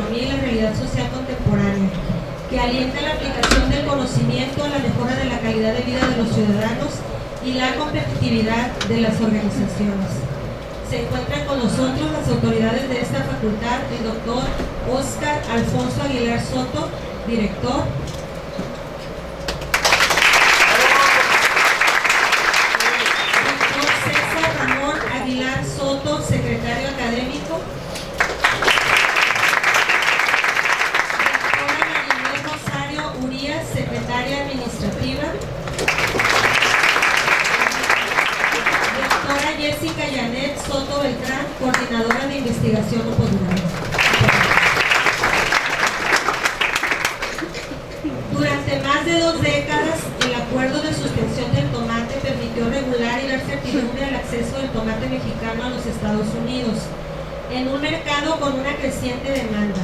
economía y la realidad social contemporánea, que alienta la aplicación del conocimiento a la mejora de la calidad de vida de los ciudadanos y la competitividad de las organizaciones. Se encuentran con nosotros las autoridades de esta facultad, el doctor Óscar Alfonso Aguilar Soto, director. Doctor César Ramón Aguilar Soto, secretario académico. Doctora Marinés Rosario Urías, secretaria administrativa. Doctora Jessica Yanet Soto Beltrán, coordinadora de investigación o posgrado. Durante más de 2 décadas, el acuerdo de suspensión del tomate permitió regular y dar certidumbre al acceso del tomate mexicano a los Estados Unidos, en un mercado con una creciente demanda.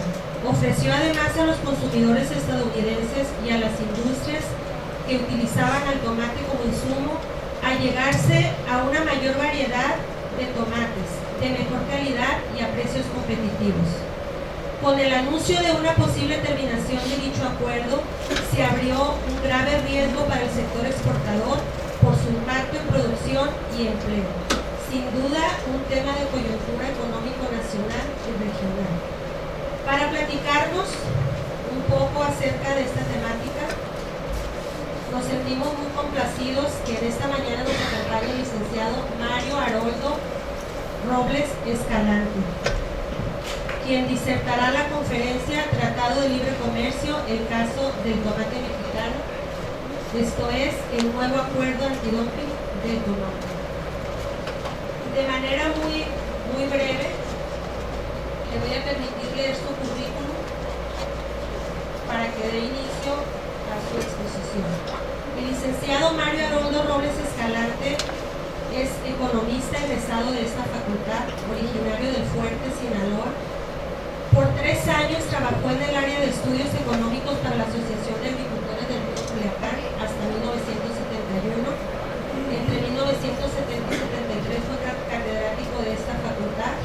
Ofreció además a los consumidores estadounidenses y a las industrias que utilizaban al tomate como insumo a llegarse a una mayor variedad de tomates, de mejor calidad y a precios competitivos. Con el anuncio de una posible terminación de dicho acuerdo, se abrió un grave riesgo para el sector exportador por su impacto en producción y empleo. Sin duda, un tema de coyuntura económico nacional y regional. Para platicarnos un poco acerca de esta temática, nos sentimos muy complacidos que en esta mañana nos acompañe el licenciado Mario Haroldo Robles Escalante, quien disertará la conferencia Tratado de Libre Comercio, el caso del tomate mexicano, esto es, el nuevo acuerdo antidumping del tomate. De manera muy breve, le voy a permitir leer su currículum para que dé inicio a su exposición. El licenciado Mario Haroldo Robles Escalante es economista egresado de esta facultad, originario del Fuerte, Sinaloa. Por 3 años trabajó en el área de estudios económicos para la Asociación de Agricultores del Río Culiacán hasta 1971. Entre 1970 y 73 fue catedrático de esta facultad.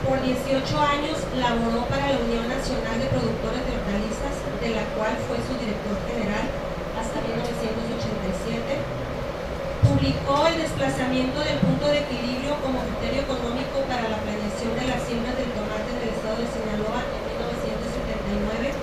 Por 18 años laboró para la Unión Nacional de Productores de Hortalizas, de la cual fue su director general hasta 1987. Publicó El desplazamiento del punto de equilibrio como criterio económico para la planeación de las siembras del tomate en el estado de Sinaloa en 1979.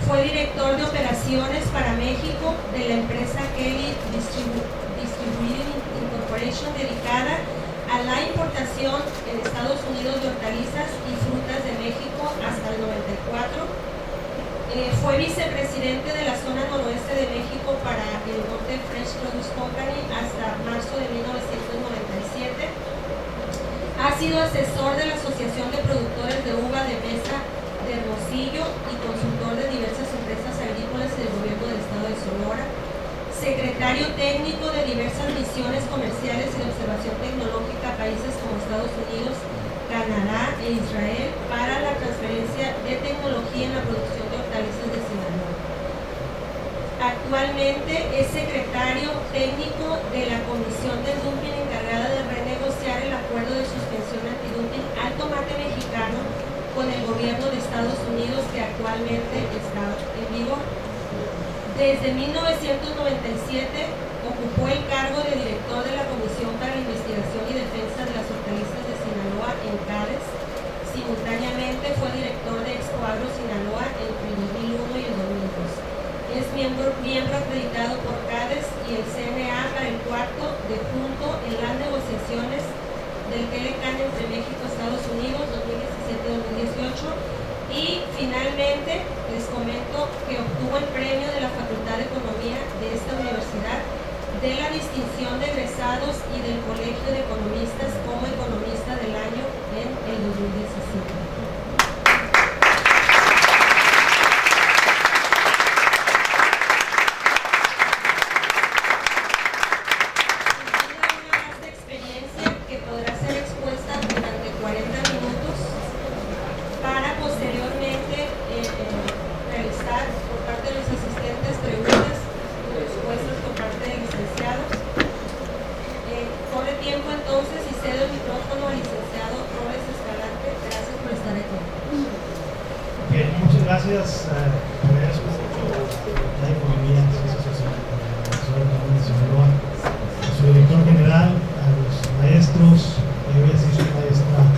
Fue director de operaciones para México de la empresa Kelly Distributing Incorporation, dedicada a la importación en Estados Unidos de hortalizas y frutas de México hasta el 94. Fue vicepresidente de la zona noroeste de México para el Norte Fresh Produce Company hasta marzo de 1997. Ha sido asesor de la Asociación de Productores de Uva de Mesa de Hermosillo y consultor de diversas empresas agrícolas del gobierno del estado de Sonora. Secretario técnico de diversas misiones comerciales y de observación tecnológica a países como Estados Unidos, Canadá e Israel para la transferencia de tecnología en la producción de hortalizas de Sinaloa. Actualmente es secretario técnico de la Comisión del Dumping encargada de renegociar el acuerdo de suspensión antidumping al tomate mexicano con el gobierno de Estados Unidos que actualmente está en vigor. Desde 1997 ocupó el cargo de director de la Comisión para la Investigación y Defensa de las Hortalizas de Sinaloa en CADES. Simultáneamente fue director de Expoagro Sinaloa entre el 2001 y el 2002. Es miembro acreditado por CADES y el CNA para el 4 de junio en las negociaciones del TLCAN entre México y Estados Unidos 2017-2018. Y finalmente les comento que obtuvo el premio de la Facultad de Economía de esta universidad de la distinción de egresados y del Colegio de Economistas como economista del año en el 2017. Tiempo entonces y cedo el micrófono al licenciado Robles Escalante. Gracias por estar gracias, agradezco mucho la economía y ciencias sociales de Sinaloa, a su director general, a los maestros que hoy asisten a esta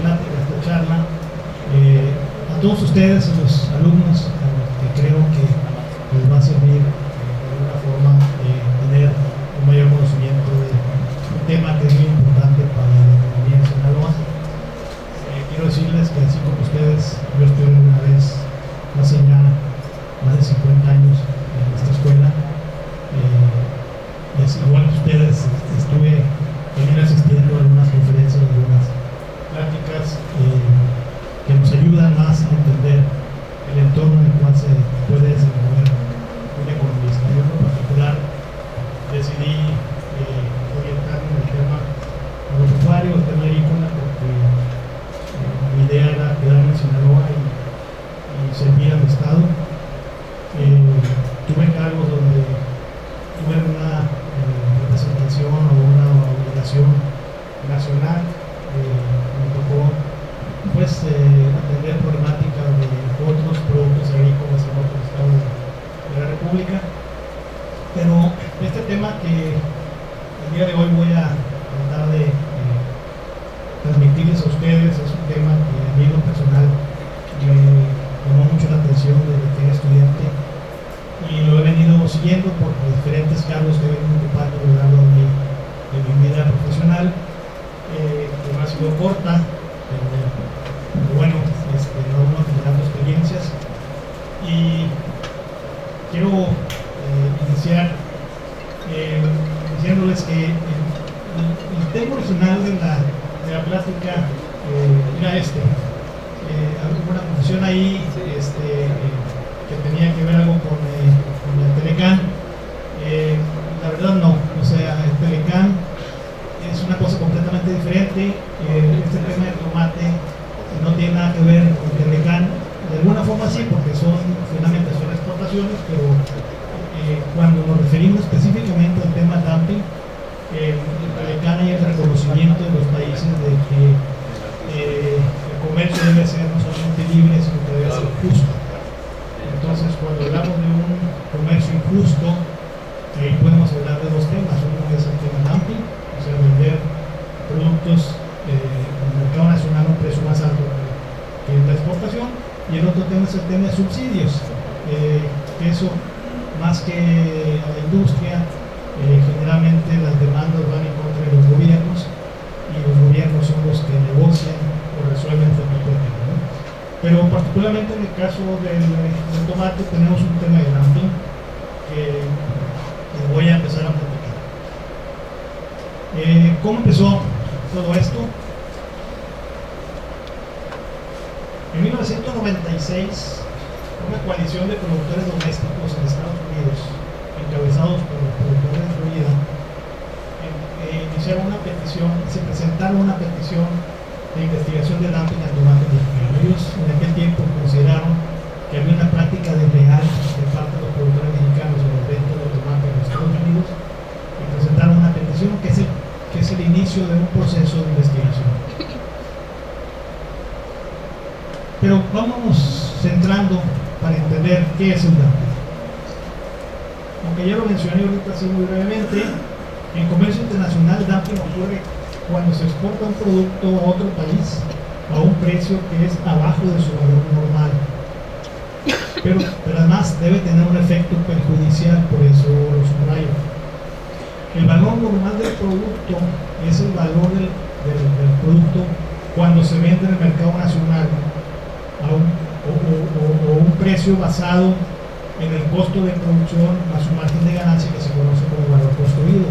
plática, a esta charla, a todos ustedes, a los alumnos, a los que creo que les va a servir de alguna forma tener un mayor conocimiento de un tema que es muy importante para la economía de Sinaloa. Quiero decirles que así como ustedes, yo estuve una vez, hace ya más de 50 años en esta escuela, y así igual que ustedes, estuve también asistiendo a algunas conferencias, algunas pláticas que nos ayudan más a entender el entorno en el cual se puede desenvolver un economista. Yo en lo particular decidí orientarme en el tema agropecuario, el tema agrícola, porque mi idea era quedarme en Sinaloa y servir al Estado. Tuve cargos donde tuve una representación o una obligación nacional. Me tocó pues atender problemáticas de otros productos agrícolas en otros estados de la República. Pero este tema que el día de hoy voy a tratar de transmitirles a ustedes es un tema que a mí en lo personal me llamó mucho la atención desde que era estudiante y lo he venido siguiendo por los diferentes cargos que he venido ocupando a lo largo de mi vida profesional, que no ha sido corta, pero bueno, uno generando experiencias. Y quiero iniciar diciéndoles que el tema original de la plática era hubo una confusión ahí que tenía que ver algo con el Telecán. La verdad no, o sea, el Telecán es una cosa completamente diferente. Este tema del tomate no tiene nada que ver con el Telecán, de alguna forma sí, porque finalmente son exportaciones, pero cuando nos referimos específicamente al tema dumping, el Telecán hay el reconocimiento de los países de que el comercio debe ser no solamente libre, sino que debe ser justo. Entonces, cuando hablamos de un comercio injusto, ahí podemos hablar de dos temas. Uno es el tema dumping, o sea, vender productos en el mercado nacional a un precio más alto que la exportación, y el otro tema es el tema de subsidios, que eso, más que a la industria, generalmente las demandas van en contra de los gobiernos, y los gobiernos son los que negocian o resuelven este tipo de temas, ¿no? Pero particularmente en el caso del tomate tenemos un tema de dumping que voy a empezar a platicar. ¿Cómo empezó todo esto? En 1996, una coalición de productores domésticos en Estados Unidos, encabezados por los productores de Florida, iniciaron una petición, se presentaron una petición de investigación de dumping al tomate mexicano. Ellos en aquel tiempo consideraron que había una práctica desleal de parte de los productores mexicanos en el venta de tomate en los Estados Unidos y presentaron una petición que es el inicio de un proceso de investigación. Pero vámonos centrando para entender qué es el dumping. Aunque ya lo mencioné ahorita así muy brevemente, en comercio internacional el dumping ocurre cuando se exporta un producto a otro país a un precio que es abajo de su valor normal. Pero además debe tener un efecto perjudicial, por eso lo subrayo. El valor normal del producto es el valor del producto cuando se vende en el mercado nacional o un precio basado en el costo de producción más su margen de ganancia, que se conoce como valor construido.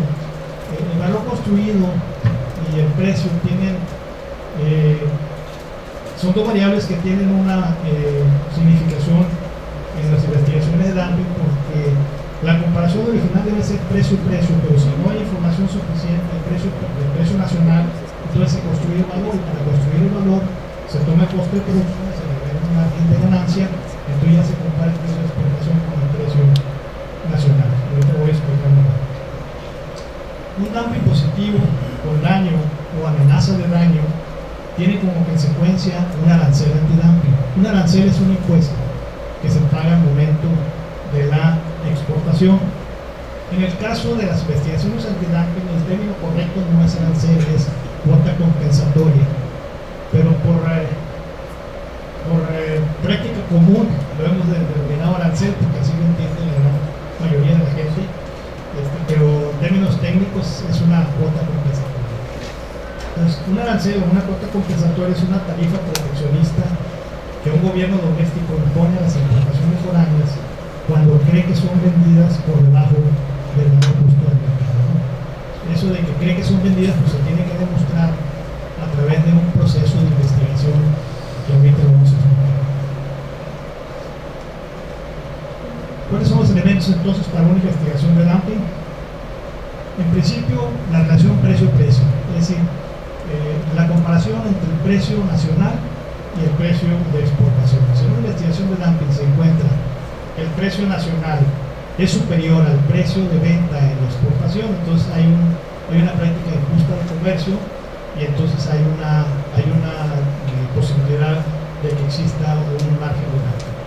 El valor construido y el precio son dos variables que tienen una significación en las investigaciones de dumping, porque la comparación original debe ser precio-precio, pero si no hay información suficiente del precio nacional, entonces se construye el valor, y para construir el valor se toma el costo de producción, se le da un margen de ganancia, entonces ya se compara el precio de exportación con el precio nacional. Ahorita voy a explicar más. Un dumping positivo con daño o amenaza de daño tiene como consecuencia un arancel antidumping. Un Un arancel es un impuesto que se paga al momento de la exportación. En el caso de las investigaciones antidumping, el término correcto no es arancel, es cuota compensatoria, pero por práctica común lo hemos denominado arancel porque así lo entiende la gran mayoría de la gente, pero en términos técnicos es una cuota compensatoria. Entonces, un arancel o una cuota compensatoria es una tarifa proteccionista que un gobierno doméstico impone a las importaciones foráneas cuando cree que son vendidas por debajo del valor justo del mercado, ¿no? Eso de que cree que son vendidas, pues se tiene que demostrar a través de un proceso de investigación que ahorita vamos a explicar. ¿Cuáles son los elementos entonces para una investigación de dumping? En principio, la relación precio-precio, es decir, la comparación entre el precio nacional y el precio de exportación. Si en una investigación de dumping se encuentra que el precio nacional es superior al precio de venta en la exportación, entonces hay una práctica injusta de comercio y entonces hay una posibilidad de que exista un margen de dumping.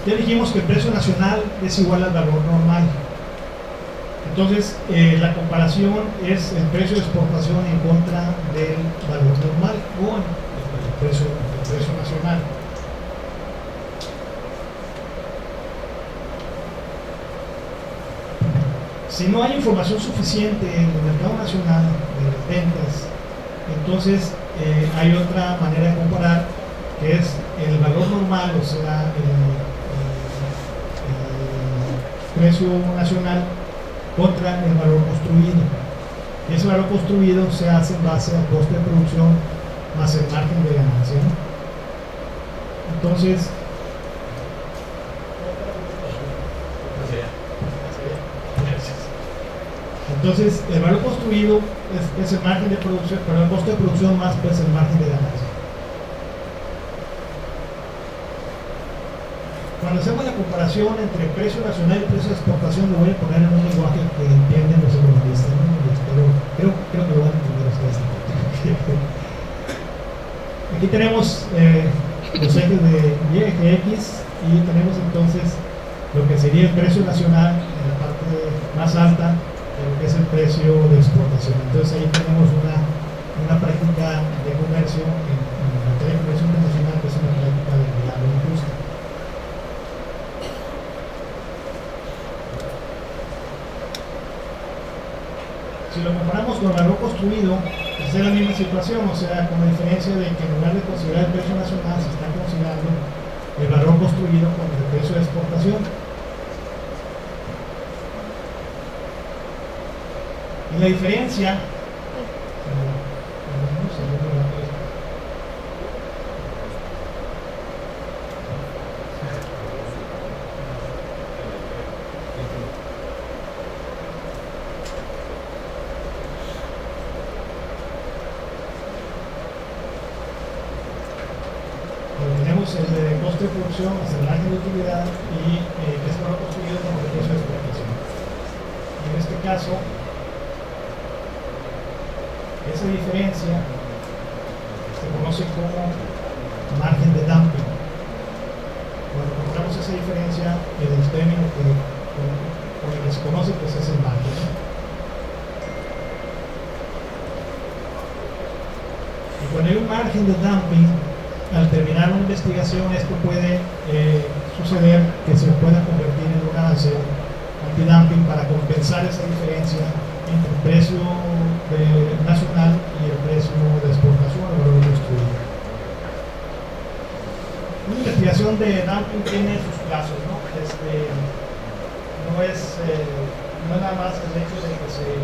Ya dijimos que el precio nacional es igual al valor normal. Entonces, la comparación es el precio de exportación en contra del valor normal o el precio nacional. Si no hay información suficiente en el mercado nacional de las ventas, entonces hay otra manera de comparar, que es el valor normal, o sea, el precio nacional contra el valor construido. Y ese valor construido se hace en base al coste de producción más el margen de ganancia, ¿no? Entonces, el valor construido es el margen de producción, pero el coste de producción más pues el margen de ganancia. Cuando hacemos la comparación entre precio nacional y precio de exportación, lo voy a poner en un lenguaje que entienden los economistas, ¿no? Creo que lo van a entender ustedes. Aquí tenemos los ejes de Y, eje X, y tenemos entonces lo que sería el precio nacional en la parte más alta de lo que es el precio de exportación. Entonces ahí tenemos una práctica de comercio en materia de comercio internacional, que es una práctica de diálogo injusta. Si lo comparamos con el valor construido, pues es la misma situación, o sea, con la diferencia de que en lugar de considerar el precio nacional, se está considerando el valor construido con el precio de exportación. Y la diferencia, tenemos el de coste de producción más el margen de utilidad y que es valor construido como el precio de exportación. Y en este caso, esa diferencia se conoce como margen de dumping. Cuando encontramos esa diferencia, el término con el que se conoce, pues es el margen, ¿no? Y cuando hay un margen de dumping, al terminar una investigación, esto puede suceder que se pueda convertir en un arancel antidumping para compensar esa diferencia entre el precio nacional y el precio de exportación o valor construido. Una investigación de dumping tiene sus plazos, ¿no? No es nada más el hecho de que se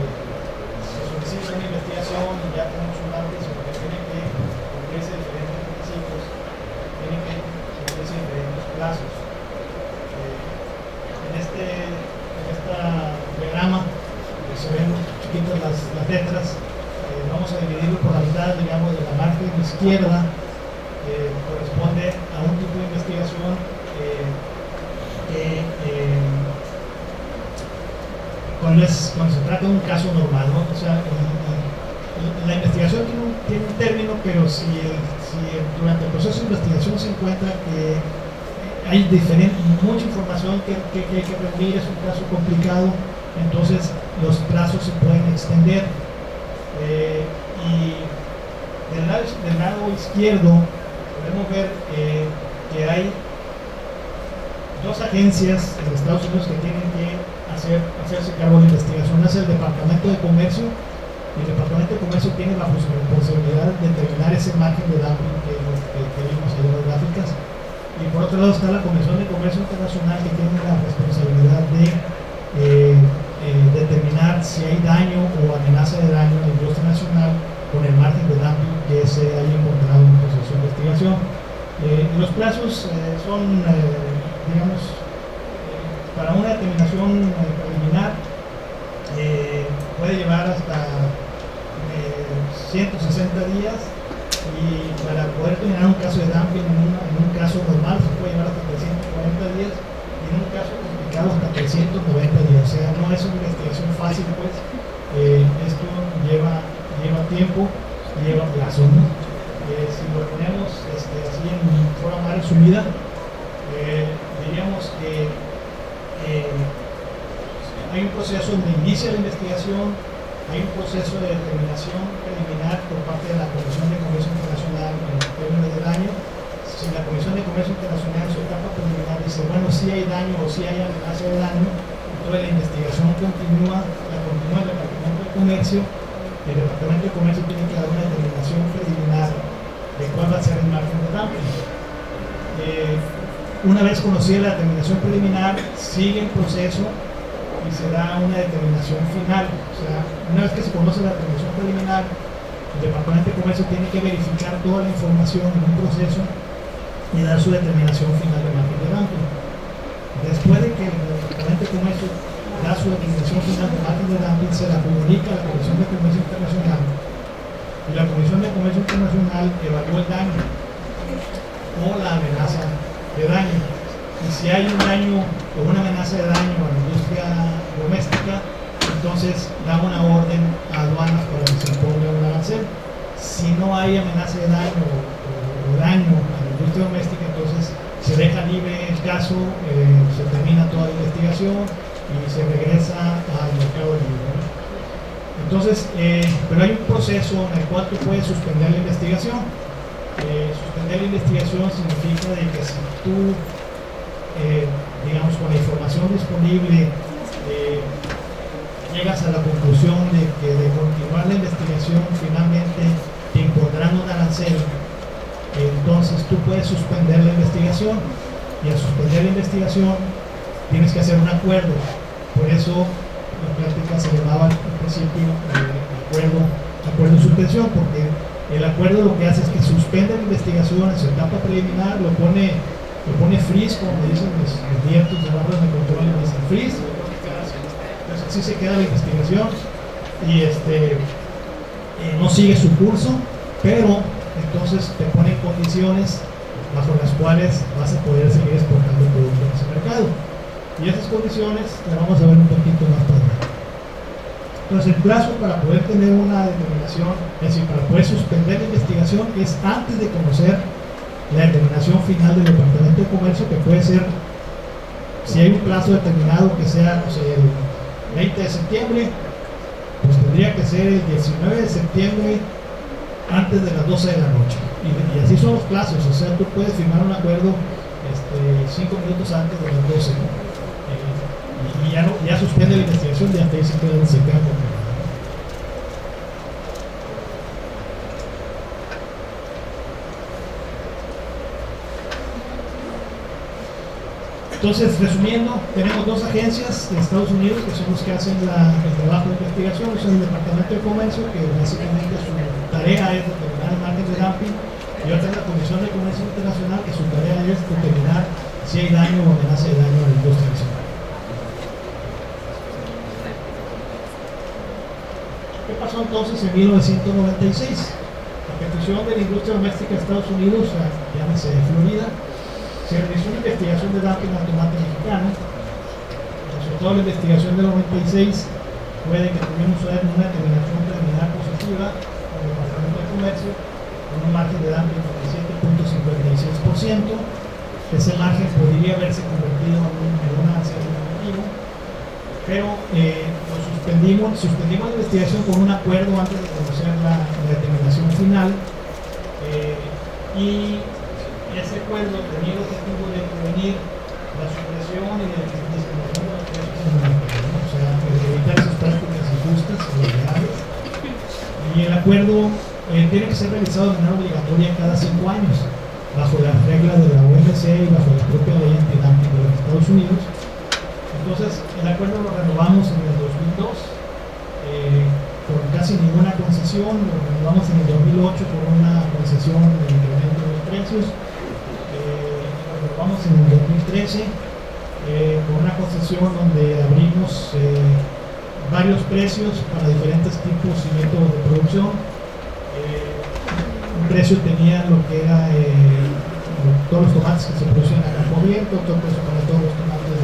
solicite una investigación y ya tenemos un dumping, sino que tiene que cumplirse diferentes requisitos, tiene que cumplirse diferentes plazos. En este diagrama se ven chiquitas las letras, vamos a dividirlo por la mitad, digamos, de la margen izquierda, corresponde a un tipo de investigación cuando se trata de un caso normal, ¿no? O sea, la investigación tiene un término, pero si durante el proceso de investigación se encuentra que hay mucha información que hay que reunir, es un caso complicado, entonces los plazos se pueden extender. Y del lado izquierdo podemos ver que hay dos agencias en Estados Unidos que tienen que hacerse cargo de la investigación. Es el Departamento de Comercio, y el Departamento de Comercio tiene la responsabilidad de determinar ese margen de dumping que vimos ahí en las gráficas. Y por otro lado está la Comisión de Comercio Internacional, que tiene la responsabilidad de determinar si hay daño o amenaza de daño a la industria nacional con el margen de dumping que se haya encontrado en el proceso de investigación. Los plazos son, digamos, para una determinación preliminar puede llevar hasta 160 días, y para poder terminar un caso de dumping en un caso normal se puede llevar hasta 340 días, y en un caso complicado hasta 390 días. O sea, no es una investigación fácil, pues. Esto lleva tiempo, lleva plazo, ¿no? Si lo ponemos así en forma más resumida, diríamos que hay un proceso donde inicia la investigación, hay un proceso de determinación preliminar por parte de la Comisión de Comercio Internacional en términos de daño. Si la Comisión de Comercio Internacional en su etapa preliminar dice, bueno, si hay daño o si hay amenaza de daño, entonces la investigación continúa el Departamento de Comercio, y el Departamento de Comercio tiene que dar una determinación preliminar de cuál va a ser el margen de dumping. Una vez conocida la determinación preliminar, sigue el proceso y se da una determinación final. O sea, una vez que se conoce la determinación preliminar, el Departamento de Comercio tiene que verificar toda la información en un proceso y dar su determinación final de margen de dumping. Después de que el Departamento de Comercio da su determinación final de margen de dumping, se la comunica a la Comisión de Comercio Internacional, y la Comisión de Comercio Internacional evalúa el daño o la amenaza de daño. Y si hay un daño o una amenaza de daño a la industria doméstica, entonces da una orden a aduanas para que se imponga un arancel. Si no hay amenaza de daño o daño a la industria doméstica, entonces se deja libre el caso, se termina toda la investigación y se regresa al mercado libre, ¿no? Entonces, pero hay un proceso en el cual tú puedes suspender la investigación. Suspender la investigación significa de que si tú, digamos, con la información disponible, llegas a la conclusión de que de continuar la investigación finalmente te impondrán un arancel, entonces tú puedes suspender la investigación, y al suspender la investigación tienes que hacer un acuerdo. Por eso la plática se llamaba al principio acuerdo de suspensión, porque el acuerdo lo que hace es que suspende la investigación en su etapa preliminar, lo pone freeze, como me dicen los nietos de barras de control, le dicen freeze, entonces así se queda la investigación y no sigue su curso, pero entonces te pone condiciones bajo las cuales vas a poder seguir exportando productos en ese mercado, y esas condiciones las vamos a ver un poquito más tarde. Entonces el plazo para poder tener una determinación, es decir, para poder suspender la investigación, es antes de conocer la determinación final del Departamento de Comercio, que puede ser, si hay un plazo determinado que sea, no sé, el 20 de septiembre, pues tendría que ser el 19 de septiembre antes de las 12 de la noche. Y así son los plazos, o sea, tú puedes firmar un acuerdo 5 minutos antes de las 12, ¿no? Y ya suspende la investigación, y hasta ahí se queda congelada. Entonces, resumiendo, tenemos dos agencias de Estados Unidos que son los que hacen el trabajo de investigación. Es el Departamento de Comercio, que básicamente su tarea es determinar el margen de dumping, y otra es la Comisión de Comercio Internacional, que su tarea es determinar si hay daño o amenaza de daño a la industria nacional. ¿Qué pasó entonces en 1996? A petición de la industria doméstica de Estados Unidos, llámese Florida, se realizó una investigación de dumping al tomate mexicano. Sobre todo la investigación del 96 fue de que tuvimos una determinación preliminar por operativa con el Departamento de Comercio con un margen de dumping de 7.56%. Ese margen podría haberse convertido en un arancel negativo, pero lo suspendimos la investigación con un acuerdo antes de conocer la determinación final, y ese acuerdo tenía el objetivo de prevenir la supresión y la discriminación de los precios en el mercado, ¿no? O sea, evitar esas prácticas injustas y ilegales. Y el acuerdo tiene que ser realizado de manera obligatoria cada 5 años, bajo las reglas de la OMC y bajo la propia ley antidumping de los Estados Unidos. Entonces, el acuerdo lo renovamos en el 2002 con casi ninguna concesión, lo renovamos en el 2008 con una concesión de incremento de los precios, lo renovamos en el 2013 con una concesión donde abrimos varios precios para diferentes tipos y métodos de producción. Un precio tenía lo que era todos los tomates que se producen a campo abierto, otro precio para todos los tomates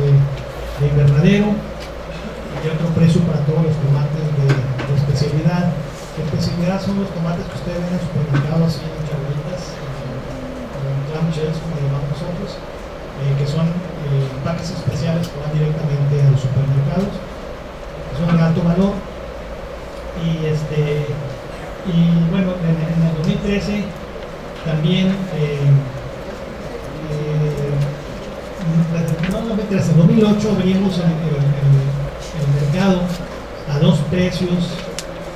de invernadero y otro precio para todos los tomates de especialidad. De especialidad son los tomates que ustedes ven en el supermercado así en charolitas, en clamshells como llamamos nosotros, que son empaques especiales que van directamente a los supermercados, que son de alto valor. Y bueno, en el 2013 también en 2008 abrimos el mercado a 2 precios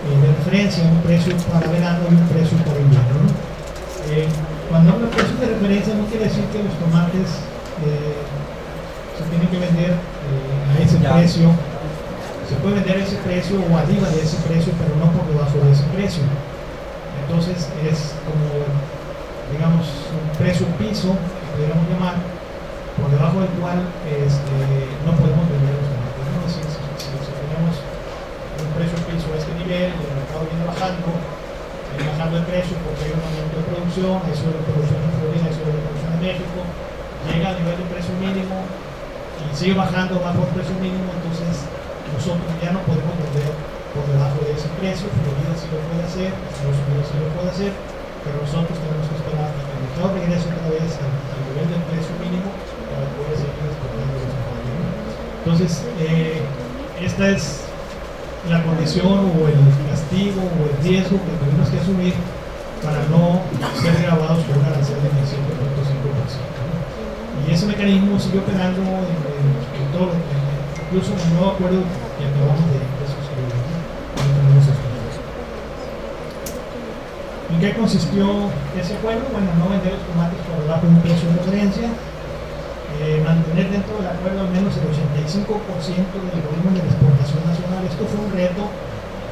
de referencia, un precio para verano y un precio para invierno, ¿no? Cuando hablo de precios de referencia no quiere decir que los tomates se tienen que vender a ese precio. Se puede vender a ese precio o arriba de ese precio, pero no por debajo de ese precio. Entonces es como, digamos, un precio piso, que pudiéramos llamar, por debajo del cual no podemos vender los tomates, ¿no? Si tenemos un precio piso a este nivel y el mercado viene bajando el precio porque hay un aumento de producción, hay sobreproducción en Florida, hay sobreproducción en México, llega al nivel de precio mínimo y sigue bajando bajo el precio mínimo, entonces nosotros ya no podemos vender por debajo de ese precio. Florida sí lo puede hacer, Estados Unidos sí lo puede hacer, pero nosotros tenemos que esperar a que el mercado regrese otra vez al nivel del precio mínimo para poder seguir exportando los tomates. Entonces, esta es la condición o el castigo o el riesgo que tenemos que asumir para no ser grabados por una arancel del 17.5%, ¿no? Y ese mecanismo sigue operando en todo, incluso en el nuevo acuerdo que acabamos de suscribir, ¿no? ¿En qué consistió ese acuerdo? Bueno, no vender los tomates por debajo de un precio de referencia, mantener dentro del acuerdo al menos el 85% del volumen de la exportación nacional. Esto fue un reto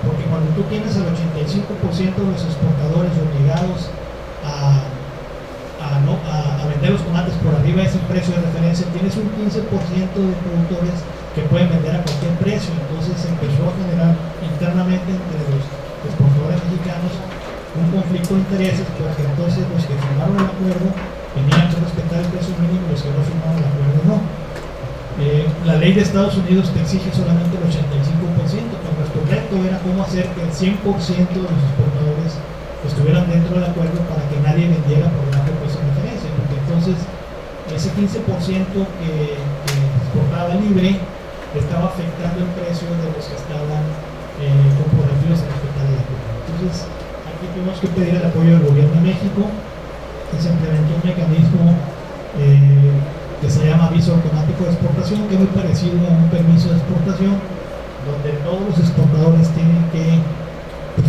porque cuando tú tienes el 85% de los exportadores obligados a vender los tomates por arriba de ese precio de referencia, tienes un 15% de productores que pueden vender a cualquier precio. Entonces se empezó a generar internamente entre los exportadores mexicanos un conflicto de intereses, porque entonces los que firmaron el acuerdo tenían que respetar el precio mínimo y los que no firmaron el acuerdo no. La ley de Estados Unidos te exige solamente el 85%, pero nuestro reto era cómo hacer que el 100% de los exportadores estuvieran dentro del acuerdo para que nadie vendiera por debajo del precio de referencia, porque entonces ese 15% que exportaba libre estaba afectando el precio de los que estaban comprometidos a respetar el acuerdo. Entonces, aquí tuvimos que pedir el apoyo del gobierno de México, que se implementó un mecanismo que se llama aviso automático de exportación, que es muy parecido a un permiso de exportación, donde todos los exportadores tienen que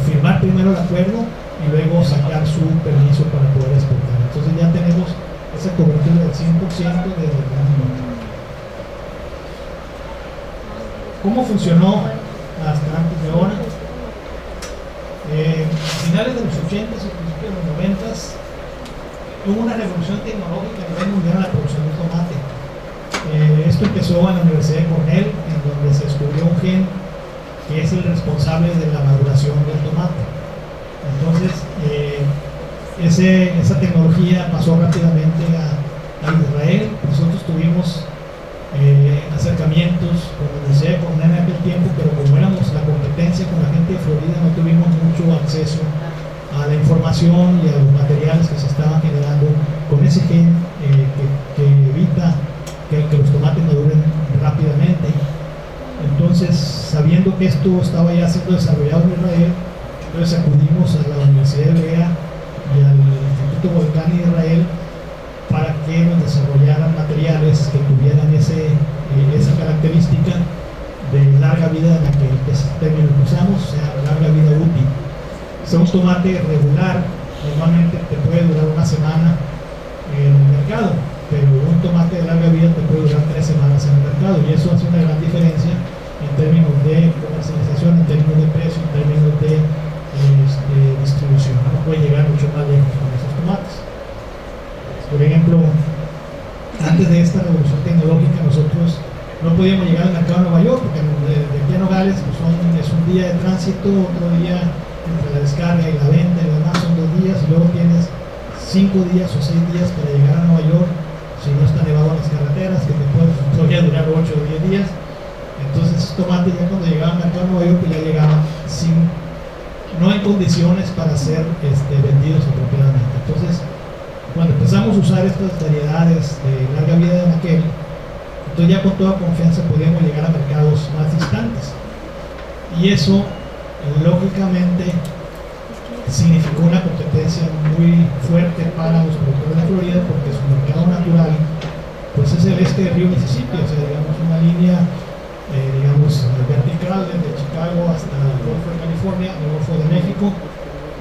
firmar primero el acuerdo y luego sacar su permiso para poder exportar. Entonces ya tenemos esa cobertura del 100% desde el primer momento. ¿Cómo funcionó hasta antes de ahora? A finales de los 80s y principios de los 90s hubo una revolución tecnológica a nivel mundial en la producción de tomate. Esto empezó en la Universidad de Cornell, en donde se descubrió un gen que es el responsable de la maduración del tomate. Entonces, esa tecnología pasó rápidamente a Israel. Nosotros tuvimos acercamientos con la Universidad de Cornell en aquel tiempo, pero como éramos la competencia competencia con la gente de Florida, no tuvimos mucho acceso a la información y a los materiales que se estaban generando con ese gen que evita que los tomates maduren rápidamente. Entonces, sabiendo que esto estaba ya siendo desarrollado en Israel, entonces acudimos a la Universidad Hebrea y al Instituto Volcán de Israel para que nos desarrollaran materiales que tuvieran esa característica de larga vida, en la que ese término que usamos, o sea, larga vida útil. Si un tomate regular, normalmente te puede durar una semana en el mercado, pero un tomate de larga vida te puede durar 3 semanas en el mercado, y eso hace una gran diferencia en términos de comercialización, en términos de precio, en términos de distribución. No puede llegar mucho más lejos con esos tomates. Por ejemplo, antes de esta revolución tecnológica, nosotros no podíamos llegar al mercado de Nueva York, porque de aquí a Nogales pues es un día de tránsito, otro día entre la descarga y la venta y demás son 2 días, y luego tienes 5 días o 6 días para llegar a Nueva York, si no está nevado en las carreteras, que te podría durar 8 o 10 días. Entonces estos tomates ya cuando llegaban al mercado de Nueva York ya llegaban no en condiciones para ser vendidos apropiadamente. Entonces, cuando empezamos a usar estas variedades de larga vida de anaquel, entonces ya con toda confianza podíamos llegar a mercados más distantes, y eso lógicamente significó una competencia muy fuerte para los productores de Florida, porque su mercado natural pues es el este del río Mississippi, o sea, digamos una línea vertical desde Chicago hasta el Golfo de California, el Golfo de México,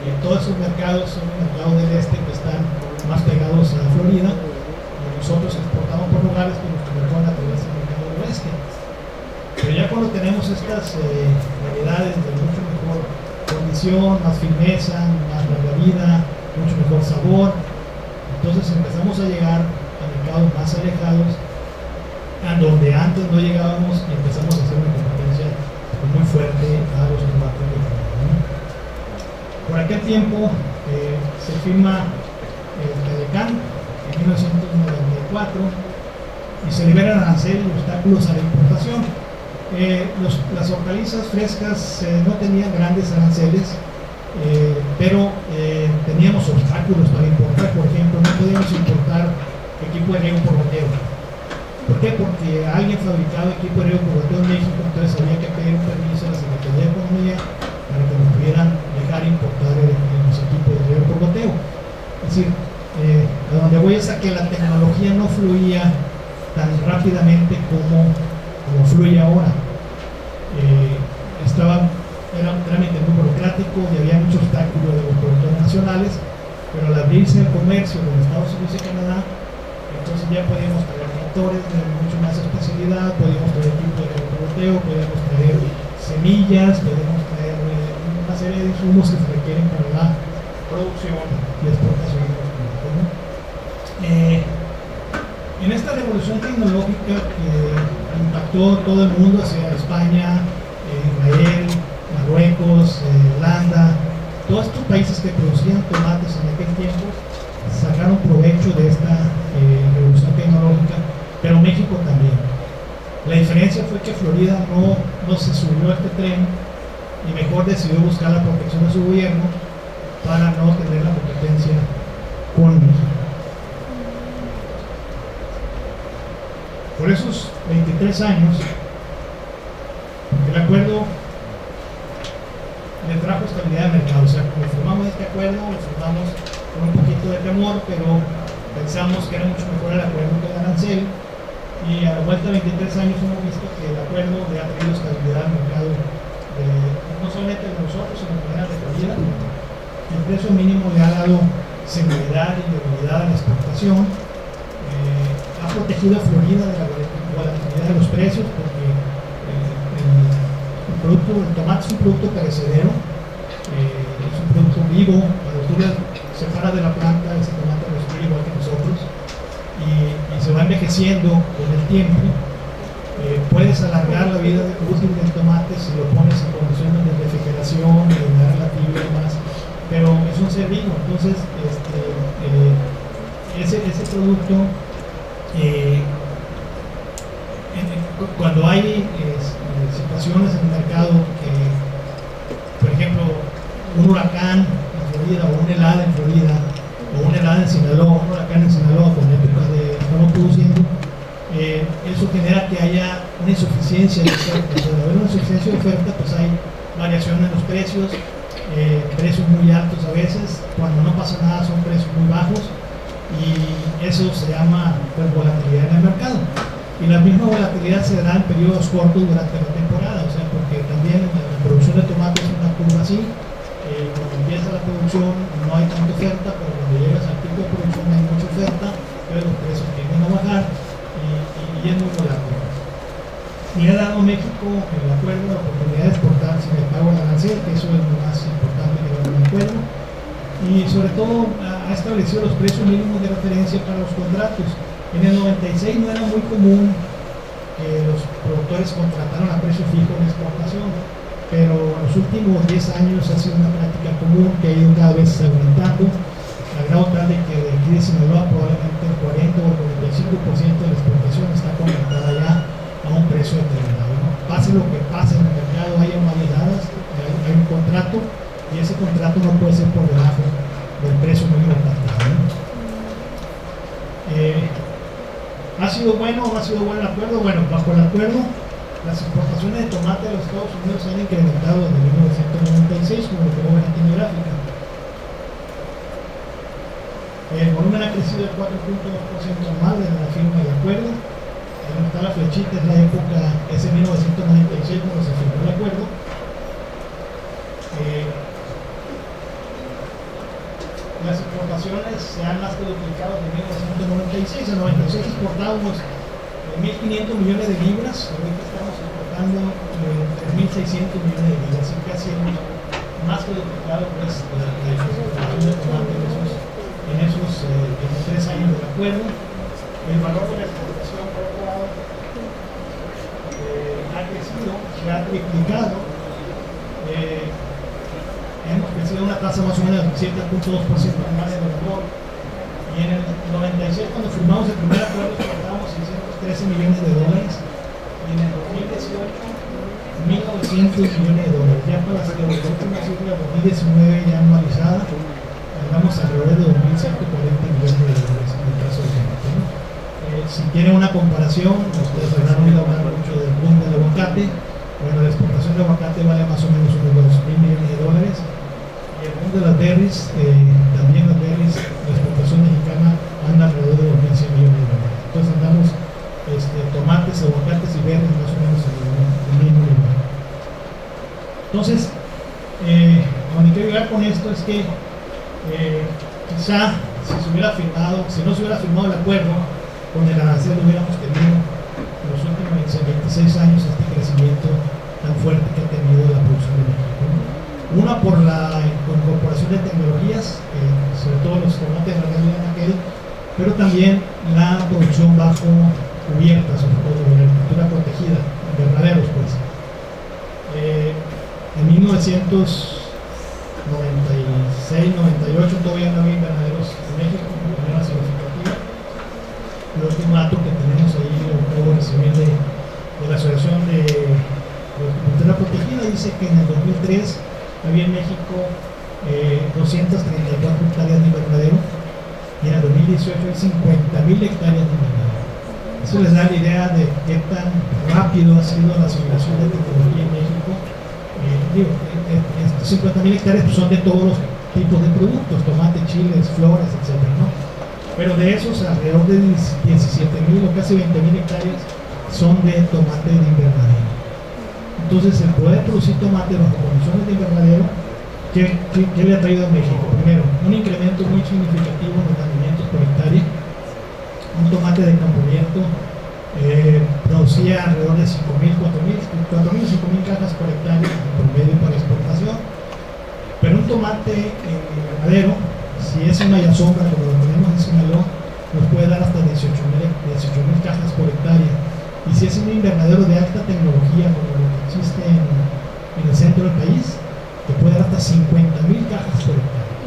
y todos esos mercados son mercados del este que están más pegados a Florida, y nosotros exportamos por lugares que nos conectan a través del mercado del oeste. Pero ya cuando tenemos estas variedades de mucho mejor condición, más firmeza, más larga vida, mucho mejor sabor, entonces empezamos a llegar a mercados más alejados, a donde antes no llegábamos, y empezamos a hacer una competencia muy fuerte a los tomates de Florida. Por aquel tiempo se firma el TEDECAN en 1994 y se liberan aranceles y obstáculos a la importación. Las hortalizas frescas no tenían grandes aranceles, pero teníamos obstáculos para importar. Por ejemplo, no podíamos importar equipo de riego por goteo. ¿Por qué? Porque alguien fabricaba equipo de riego por goteo en México, entonces había que pedir un permiso a la Secretaría de Economía para que nos pudieran dejar importar los equipos de riego por goteo. Es decir, a donde voy es a que la tecnología no fluía tan rápidamente como fluye ahora. Era realmente muy burocrático y había muchos obstáculos de los productores nacionales, pero al abrirse el comercio con Estados Unidos y Canadá, entonces ya podíamos traer tractores de mucho más especialidad, podíamos traer equipos de agriculteo, podíamos traer semillas, podíamos traer una serie de insumos que se requieren para la producción y exportación de los productos, ¿no? En esta revolución tecnológica que impactó todo el mundo, hacia España, Israel, Marruecos, Holanda, todos estos países que producían tomates en aquel tiempo sacaron provecho de esta revolución tecnológica, pero México también. La diferencia fue que Florida no se subió a este tren y mejor decidió buscar la protección de su gobierno para no tener la competencia con México. Por esos 23 años, el acuerdo le trajo estabilidad al mercado. O sea, cuando firmamos este acuerdo, lo firmamos con un poquito de temor, pero pensamos que era mucho mejor el acuerdo que el arancel, y a la vuelta de 23 años hemos visto que el acuerdo le ha traído estabilidad al mercado, no solamente de nosotros, sino de manera de Florida. El precio mínimo le ha dado seguridad y viabilidad a la exportación. Ha protegido a Florida de la volatilidad de los precios, porque el tomate es un producto perecedero, es un producto vivo. Cuando tú lo separas de la planta, ese tomate respira igual que nosotros, y se va envejeciendo con el tiempo. Puedes alargar la vida útil del tomate si lo pones en condiciones de refrigeración, de humedad relativa y demás, pero es un ser vivo. Entonces ese producto, cuando hay situaciones en el mercado que un huracán en Florida o una helada en Florida o una helada en Sinaloa, un huracán en Sinaloa con épocas de estamos produciendo, eso genera que haya una insuficiencia de oferta. Al haber una insuficiencia de oferta, pues hay variación en los precios, precios muy altos a veces, cuando no pasa nada son precios muy bajos, y eso se llama pues, volatilidad en el mercado. Y la misma volatilidad se da en periodos cortos durante la temporada, o sea, porque también la producción de tomate es una curva así. Cuando empieza la producción no hay tanta oferta, pero cuando llegas al pico de producción hay mucha oferta, entonces los precios tienden a bajar y es muy volátil. Y ha dado a México el acuerdo la oportunidad de exportar sin el pago del arancel, que eso es lo más importante que va a dar el acuerdo, y sobre todo ha establecido los precios mínimos de referencia para los contratos. En el 96 no era muy común que los productores contrataran a precio fijo en exportación, pero en los últimos 10 años ha sido una práctica común que ha ido cada vez aumentando, a grado tal de que de aquí de Sinaloa probablemente el 40 o el 45% de la exportación está contratada ya a un precio determinado, ¿no? Pase lo que pase en el mercado, haya humanidades, hay un contrato y ese contrato no puede ser por debajo del precio mínimo pactado, ¿no? ¿Ha sido bueno o no ha sido bueno el acuerdo? Bueno, bajo el acuerdo las exportaciones de tomate de los Estados Unidos se han incrementado desde 1996, como lo que ven aquí en la gráfica. El volumen ha crecido el 4.2% más desde la firma del acuerdo. Donde está la flechita es la época, es en 1996 cuando se firmó el acuerdo. Las exportaciones se han más que duplicado de 1996. En 96 exportábamos 1.500 millones de libras, ahorita estamos exportando 3.600 millones de libras, así casi hemos más que duplicado pues, la exportación de tomate en esos 23 años del acuerdo. El valor de la exportación, por otro lado, ha crecido, se ha triplicado. Hemos crecido a una tasa más o menos del 7.2% anual en el valor. Y en el 96, cuando firmamos el primer acuerdo, exportábamos 613 millones de dólares. Y en el 2018, 1.900 millones de dólares. Ya para la última cifra, 2019 ya anualizada, andamos alrededor de 2.140 millones de dólares en el caso de tomate, ¿no? Si tienen una comparación, ustedes habrán oído hablar mucho del boom del aguacate. Bueno, la exportación de aguacate vale más o menos unos 2.000 millones de dólares. Y el boom de las berries, también las berries, la exportación mexicana anda alrededor de 2.100 millones de dólares. Entonces andamos tomates, aguacates y berries más o menos en el mismo lugar. Entonces, donde quiero llegar con esto es que quizá si no se hubiera firmado el acuerdo, con el arancel hubiéramos tenido en los últimos 26 años este crecimiento tan fuerte que ha tenido la producción de México, ¿no? Una por la incorporación de tecnologías, sobre todo los tomates de aquel, pero también la producción bajo cubierta, sobre todo en la agricultura protegida, invernaderos pues. En 1996-98 todavía no había invernaderos en México de manera significativa. El último dato que tenemos ahí lo puedo recibir de la Asociación de Agricultura Protegida dice que en el 2003 había en México 234 hectáreas de invernadero y en el 2018 hay 50.000 hectáreas de invernadero. Eso les da la idea de qué tan rápido ha sido la asimilación de tecnología en México. Estos 50.000 hectáreas son de todos los tipos de productos, tomate, chiles, flores, etc., ¿no? Pero de esos, alrededor de 17.000 o casi 20.000 hectáreas son de tomate de invernadero. Entonces, el poder producir tomate bajo condiciones de invernadero, ¿qué le ha traído a México? Primero, un incremento muy significativo en los rendimientos por hectárea. Un tomate de campo abierto producía alrededor de 4.000 o 5.000 cajas por hectárea en promedio para exportación. Pero un tomate en invernadero, si es una sombra como lo tenemos en Sinaloa, nos puede dar hasta 18.000 cajas por hectárea. Y si es un invernadero de alta tecnología como lo que existe en el centro del país, te puede dar hasta 50.000 cajas por hectárea.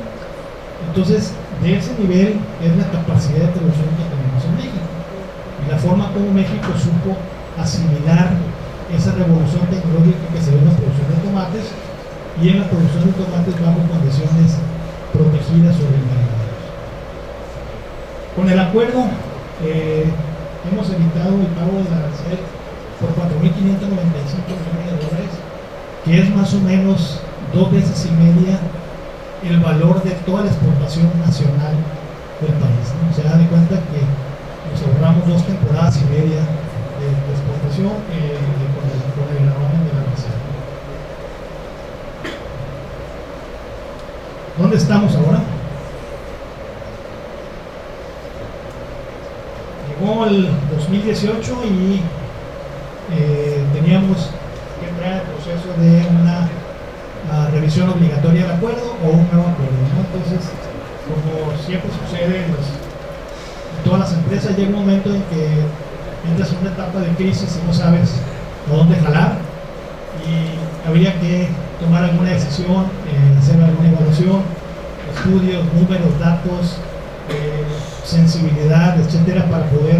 Entonces, de ese nivel es la capacidad de producción que tenemos en México. Y la forma como México supo asimilar esa revolución tecnológica que se ve en la producción de tomates, y en la producción de tomates bajo condiciones protegidas sobre invernaderos. Con el acuerdo hemos evitado el pago del arancel por 4.595 millones de dólares, que es más o menos 2 veces y media el valor de toda la exportación nacional del país, ¿no? Se da de cuenta que nos ahorramos 2 temporadas y media de exportación con el gravamen del arancel. ¿Dónde estamos ahora? Llegó el 2018 y teníamos que entrar en el proceso de una revisión obligatoria del acuerdo o un nuevo acuerdo, ¿no? Entonces, como siempre sucede en todas las empresas, llega un momento en que entras en una etapa de crisis y no sabes a dónde jalar, y habría que tomar alguna decisión, hacer alguna evaluación, estudios, números, datos, sensibilidad, etcétera, para poder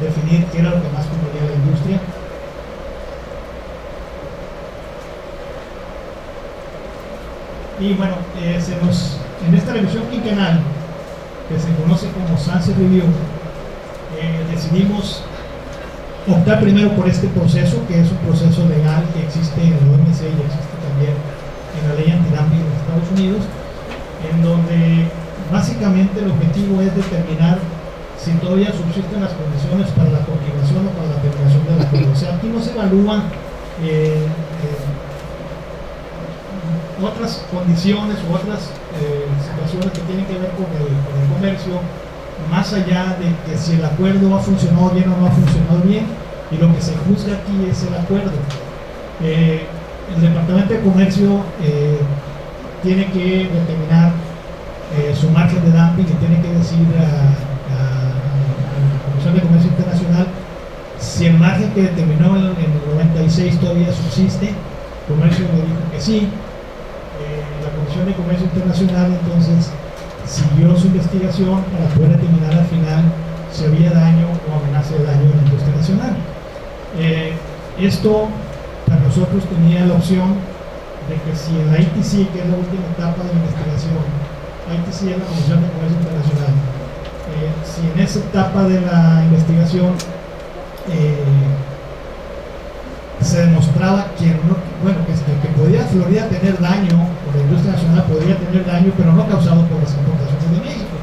definir qué era lo que más convenía a la industria. Y bueno, en esta revisión quinquenal, que se conoce como Sunset Review, decidimos optar primero por este proceso, que es un proceso legal que existe en la OMC y existe también en la ley antidumping de Estados Unidos, en donde básicamente el objetivo es determinar si todavía subsisten las condiciones para la continuación o para la terminación del acuerdo. O sea, aquí no se evalúan otras condiciones u otras situaciones que tienen que ver con el comercio, más allá de que si el acuerdo ha funcionado bien o no ha funcionado bien, y lo que se juzga aquí es el acuerdo. El Departamento de Comercio tiene que determinar su margen de dumping y tiene que decir a la Comisión de Comercio Internacional si el margen que determinó en el 96 todavía subsiste. Comercio le dijo que sí. La Comisión de Comercio Internacional entonces siguió su investigación para poder determinar al final si había daño o amenaza de daño en la industria nacional. Esto para nosotros tenía la opción de que si en la ITC, que es la última etapa de la investigación, ITC es la Comisión de Comercio Internacional, si en esa etapa de la investigación se demostraba que podía Florida tener daño, o la industria nacional podría tener daño, pero no causado por las importaciones de México.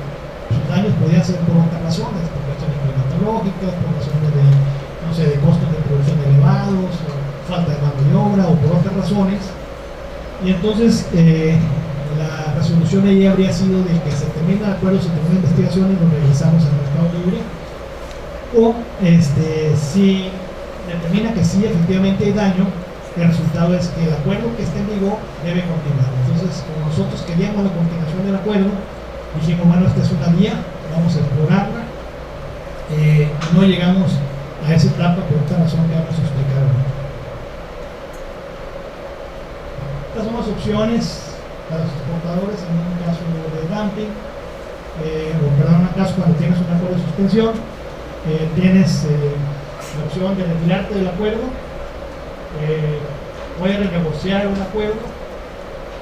Sus daños podían ser por otras razones, por razones climatológicas, por razones de costos de producción elevados, o falta de mano de obra, o por otras razones. Y entonces la resolución ahí habría sido de que se termina el acuerdo, se termina la investigación y nos regresamos al mercado libre, o si determina que sí, efectivamente hay daño, el resultado es que el acuerdo que esté en vigor debe continuar. Entonces, como nosotros queríamos la continuación del acuerdo, dijimos, bueno, esta es una vía, vamos a explorarla. No llegamos a esa etapa por esta razón que vamos a explicar ahora. Estas son las opciones para los exportadores en un caso de dumping, en un caso cuando tienes un acuerdo de suspensión. Tienes la opción de retirarte del acuerdo, puedes renegociar un acuerdo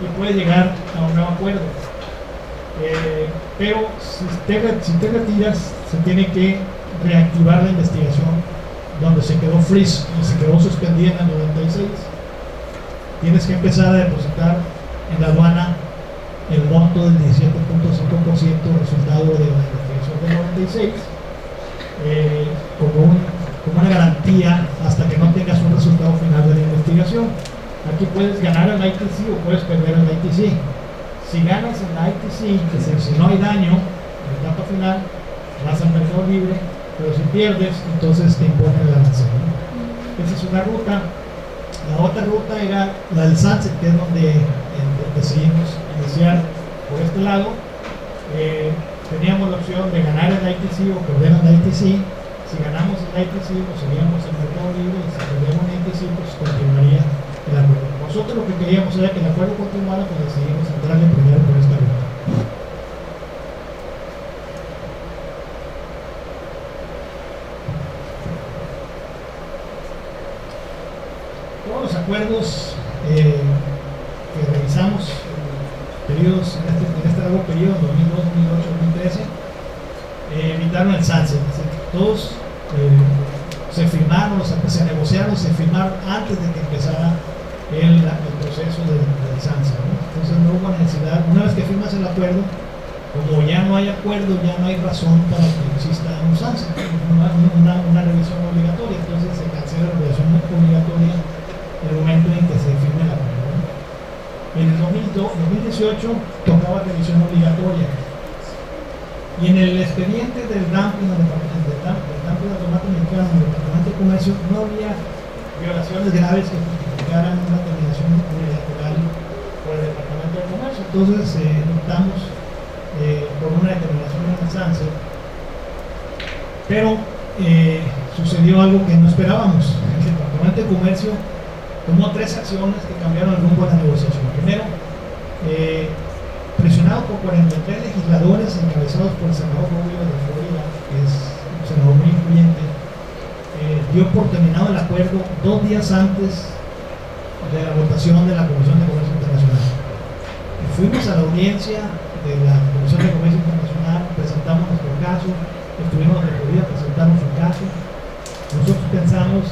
y puedes llegar a un nuevo acuerdo, pero si te retiras, se tiene que reactivar la investigación donde se quedó freeze, donde se quedó suspendida en el 96. Tienes que empezar a depositar en la aduana el monto del 17.5% resultado de la investigación del 96 como una garantía hasta que no tengas un resultado final de la investigación. Aquí puedes ganar el ITC o puedes perder el ITC. Si ganas el ITC, que si no hay daño en la etapa final, vas al mercado libre, pero si pierdes, entonces te imponen el arancel, ¿no? Esa es una ruta. La otra ruta era la del Sunset, que es donde decidimos iniciar por este lado. Teníamos la opción de ganar el ITC o perder el ITC. Si ganamos el ITC, pues seguíamos el mercado libre, y si perdemos el ITC, pues continuaría el acuerdo. Nosotros lo que queríamos era que el acuerdo continuara, pues decidimos entrarle primero por esta ruta. Todos los acuerdos que revisamos periodos, en este largo periodo, 2002, 2008, 2013, evitaron el sunset. Todos se firmaron, se negociaron, se firmaron antes de que empezara el proceso del sunset, ¿no? Entonces no hubo necesidad, una vez que firmas el acuerdo, como ya no hay acuerdo, ya no hay razón para que exista un sunset, una revisión obligatoria. Entonces se cancela la revisión obligatoria en el momento en que se firme el acuerdo, ¿no? En el 2018 tocaba revisión obligatoria, y en el expediente del dumping del dumping de tomate mexicano en el Departamento de Comercio no había violaciones graves que justificaran una terminación unilateral por el Departamento de Comercio. Entonces optamos por una determinación en el sunset, pero sucedió algo que no esperábamos. El Departamento de Comercio tomó 3 acciones que cambiaron el rumbo de la negociación. Primero, presionado por 43 legisladores encabezados por el senador Rubio de Florida, que es un senador muy influyente, dio por terminado el acuerdo 2 días antes de la votación de la Comisión de Comercio Internacional. Fuimos a la audiencia de la Comisión de Comercio Internacional, presentamos nuestro caso, estuvimos de Florida, presentamos su caso. Nosotros pensamos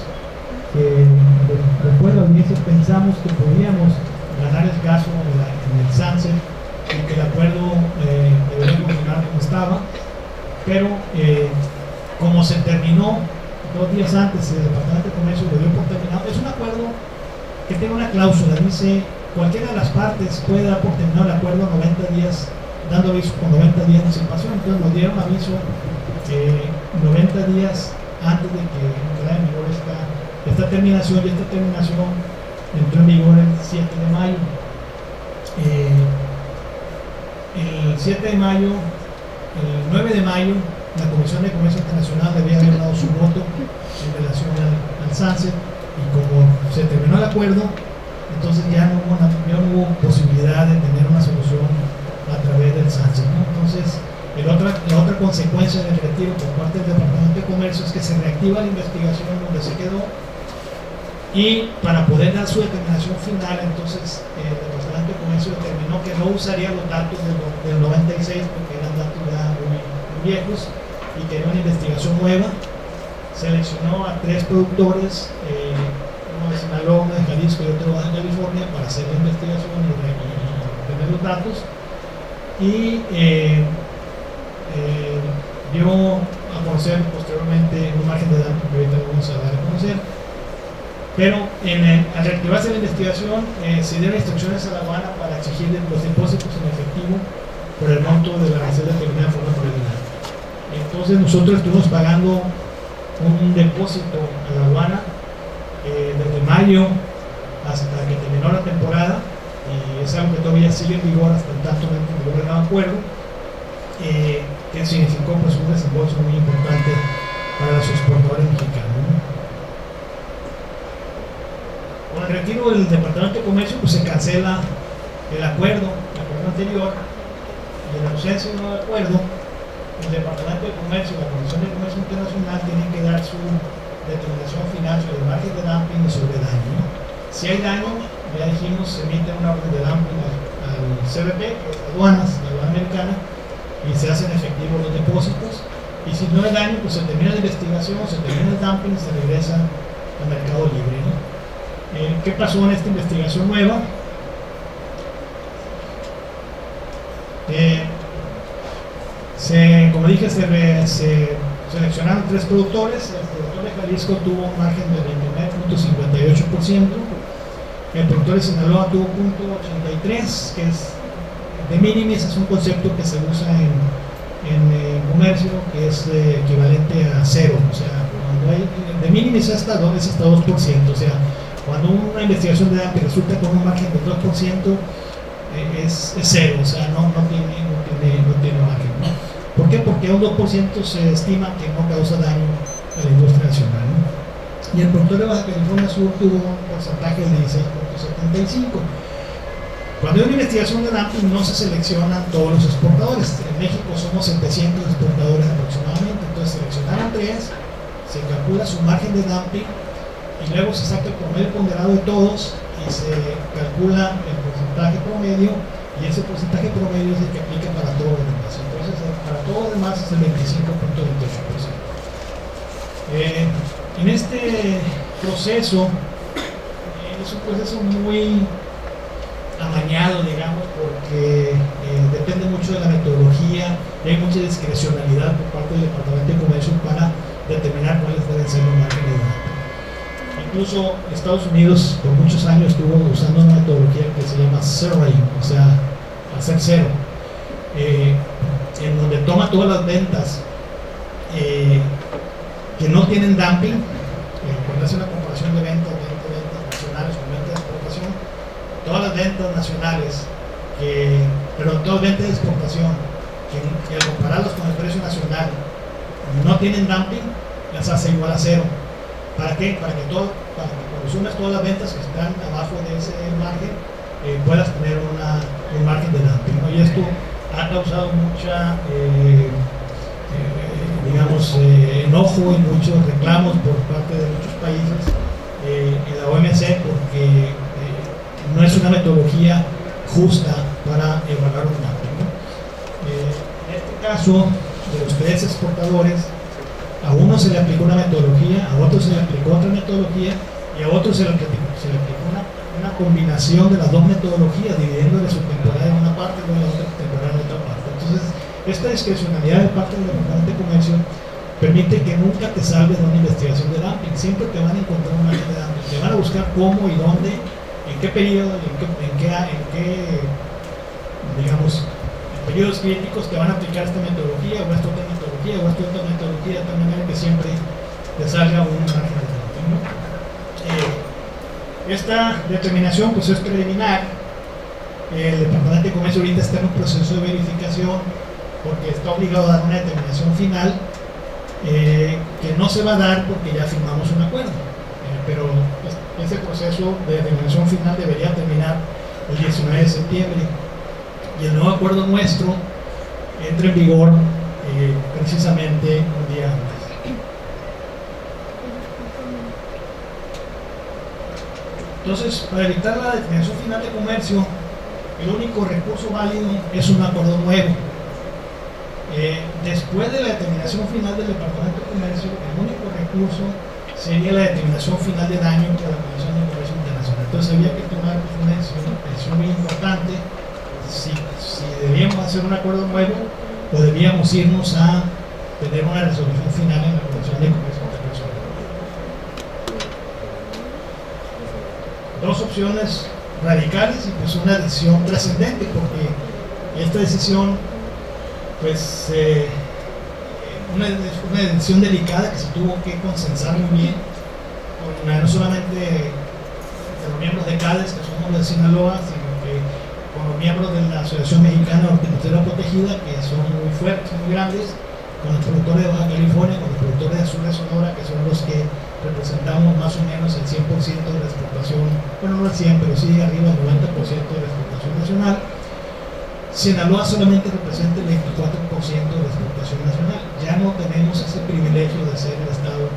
que, después de la audiencia, pensamos que podíamos ganar el caso en el sunset, y que el acuerdo debería continuar como estaba, pero como se terminó 2 días antes, el Departamento de Comercio lo dio por terminado. Es un acuerdo que tiene una cláusula, dice: cualquiera de las partes puede dar por terminado el acuerdo 90 días, dando aviso con 90 días de anticipación. Entonces nos dieron aviso 90 días antes de que entrara en vigor esta terminación, y esta terminación entró en vigor el 7 de mayo. El 7 de mayo, el 9 de mayo, la Comisión de Comercio Internacional debía haber dado su voto en relación al sunset, y como se terminó el acuerdo, entonces ya no hubo posibilidad de tener una solución a través del sunset, ¿no? Entonces, la otra consecuencia del retiro por parte del Departamento de Comercio es que se reactiva la investigación donde se quedó, y para poder dar su determinación final, entonces el Departamento de Comercio determinó que no usaría los datos del 96, porque eran datos ya muy viejos, y quería una investigación nueva. Seleccionó a 3 productores, uno de Sinaloa, uno de Jalisco y otro de California, para hacer la investigación y obtener los datos, y dio a conocer posteriormente un margen de datos que ahorita vamos a dar a conocer. Pero al reactivarse la investigación, se dieron instrucciones a la aduana para exigir los depósitos en efectivo por el monto de la reserva determinada de forma preliminar. Entonces nosotros estuvimos pagando un depósito a la aduana desde mayo hasta que terminó la temporada, y es algo que todavía sigue en vigor hasta el tanto en vigor el acuerdo, que significó pues un desembolso muy importante para los exportadores mexicanos, ¿no? Con el retiro del Departamento de Comercio, pues se cancela el acuerdo anterior, y en la ausencia de un nuevo acuerdo, el Departamento de Comercio y la Comisión de Comercio Internacional tienen que dar su determinación final sobre el margen de dumping y sobre daño, ¿no? Si hay daño, ya dijimos, se emite una orden de dumping al CBP, que es la aduana americana, y se hacen efectivos los depósitos. Y si no hay daño, pues se termina la investigación, se termina el dumping y se regresa al mercado libre, ¿no? ¿Qué pasó en esta investigación nueva? Como dije, se seleccionaron 3 productores. El productor de Jalisco tuvo un margen de 29.58%, el productor de Sinaloa tuvo 0.83%, que es de minimis, es un concepto que se usa en comercio, que es equivalente a 0, o sea, cuando hay de minimis es hasta 2%, o sea, cuando una investigación de dumping resulta con un margen del 2%, es 0, o sea, no tiene margen, ¿no? ¿Por qué? Porque un 2% se estima que no causa daño a la industria nacional, ¿no? Y el productor de Baja California Sur tuvo un porcentaje de 16.75%. Cuando hay una investigación de dumping, no se seleccionan todos los exportadores. En México somos 700 exportadores aproximadamente, entonces seleccionaron 3, se calcula su margen de dumping, y luego se saca el promedio ponderado de todos y se calcula el porcentaje promedio, y ese porcentaje promedio es el que aplica para todo lo demás. Entonces, para todo lo demás es el 25.28%. En este proceso, es un proceso muy amañado, digamos, porque depende mucho de la metodología y hay mucha discrecionalidad por parte del Departamento de Comercio para determinar cuáles deben ser los márgenes de dumping. Incluso Estados Unidos por muchos años estuvo usando una metodología que se llama zeroing, o sea, hacer cero, en donde toma todas las ventas que no tienen dumping, cuando hace una comparación de ventas nacionales con ventas de exportación, todas las ventas nacionales, todas las ventas de exportación, que al compararlas con el precio nacional no tienen dumping, las hace igual a cero. ¿Para qué? Para que cuando sumes todas las ventas que están abajo de ese margen, puedas tener un margen de dumping, ¿no? Y esto ha causado mucha enojo y muchos reclamos por parte de muchos países en la OMC, porque no es una metodología justa para evaluar un dumping, ¿no? En este caso de los tres exportadores, a uno se le aplicó una metodología, a otro se le aplicó otra metodología y a otro se le aplicó una combinación de las dos metodologías, dividiéndole su temporada en una parte y la otra temporada en otra parte. Entonces, esta discrecionalidad de parte del Departamento de Comercio permite que nunca te salves de una investigación de dumping. Siempre te van a encontrar un margen de dumping, te van a buscar cómo y dónde, en qué periodo, en qué digamos, periodos críticos te van a aplicar esta metodología o esta otra metodología o esta otra metodología, de tal manera que siempre te salga un margen de dumping, ¿no? Esta determinación pues es preliminar. El Departamento de Comercio ahorita está en un proceso de verificación porque está obligado a dar una determinación final que no se va a dar porque ya firmamos un acuerdo, pero ese proceso de determinación final debería terminar el 19 de septiembre y el nuevo acuerdo nuestro entra en vigor precisamente un día antes. Entonces, para evitar la determinación final de comercio, el único recurso válido es un acuerdo nuevo. Después de la determinación final del Departamento de Comercio, el único recurso sería la determinación final de daño por la Comisión de Comercio Internacional. Entonces había que tomar una decisión muy importante si debíamos hacer un acuerdo nuevo o debíamos irnos a tener una resolución final en la Comisión de Comercio Internacional. Dos opciones radicales y pues una decisión trascendente, porque esta decisión pues una decisión delicada que se tuvo que consensar muy bien con no solamente los miembros de CADES, que somos los de Sinaloa, sino que con los miembros de la Asociación Mexicana de Horticultura Protegida, que son muy fuertes, muy grandes, con los productores de Baja California, con los productores de Sur de Sonora, que son los que representamos más o menos el 100% de la exportación, bueno, no el 100, pero sí arriba del 90% de la exportación nacional. Sinaloa solamente representa el 24% de la exportación nacional. Ya no tenemos ese privilegio de ser el estado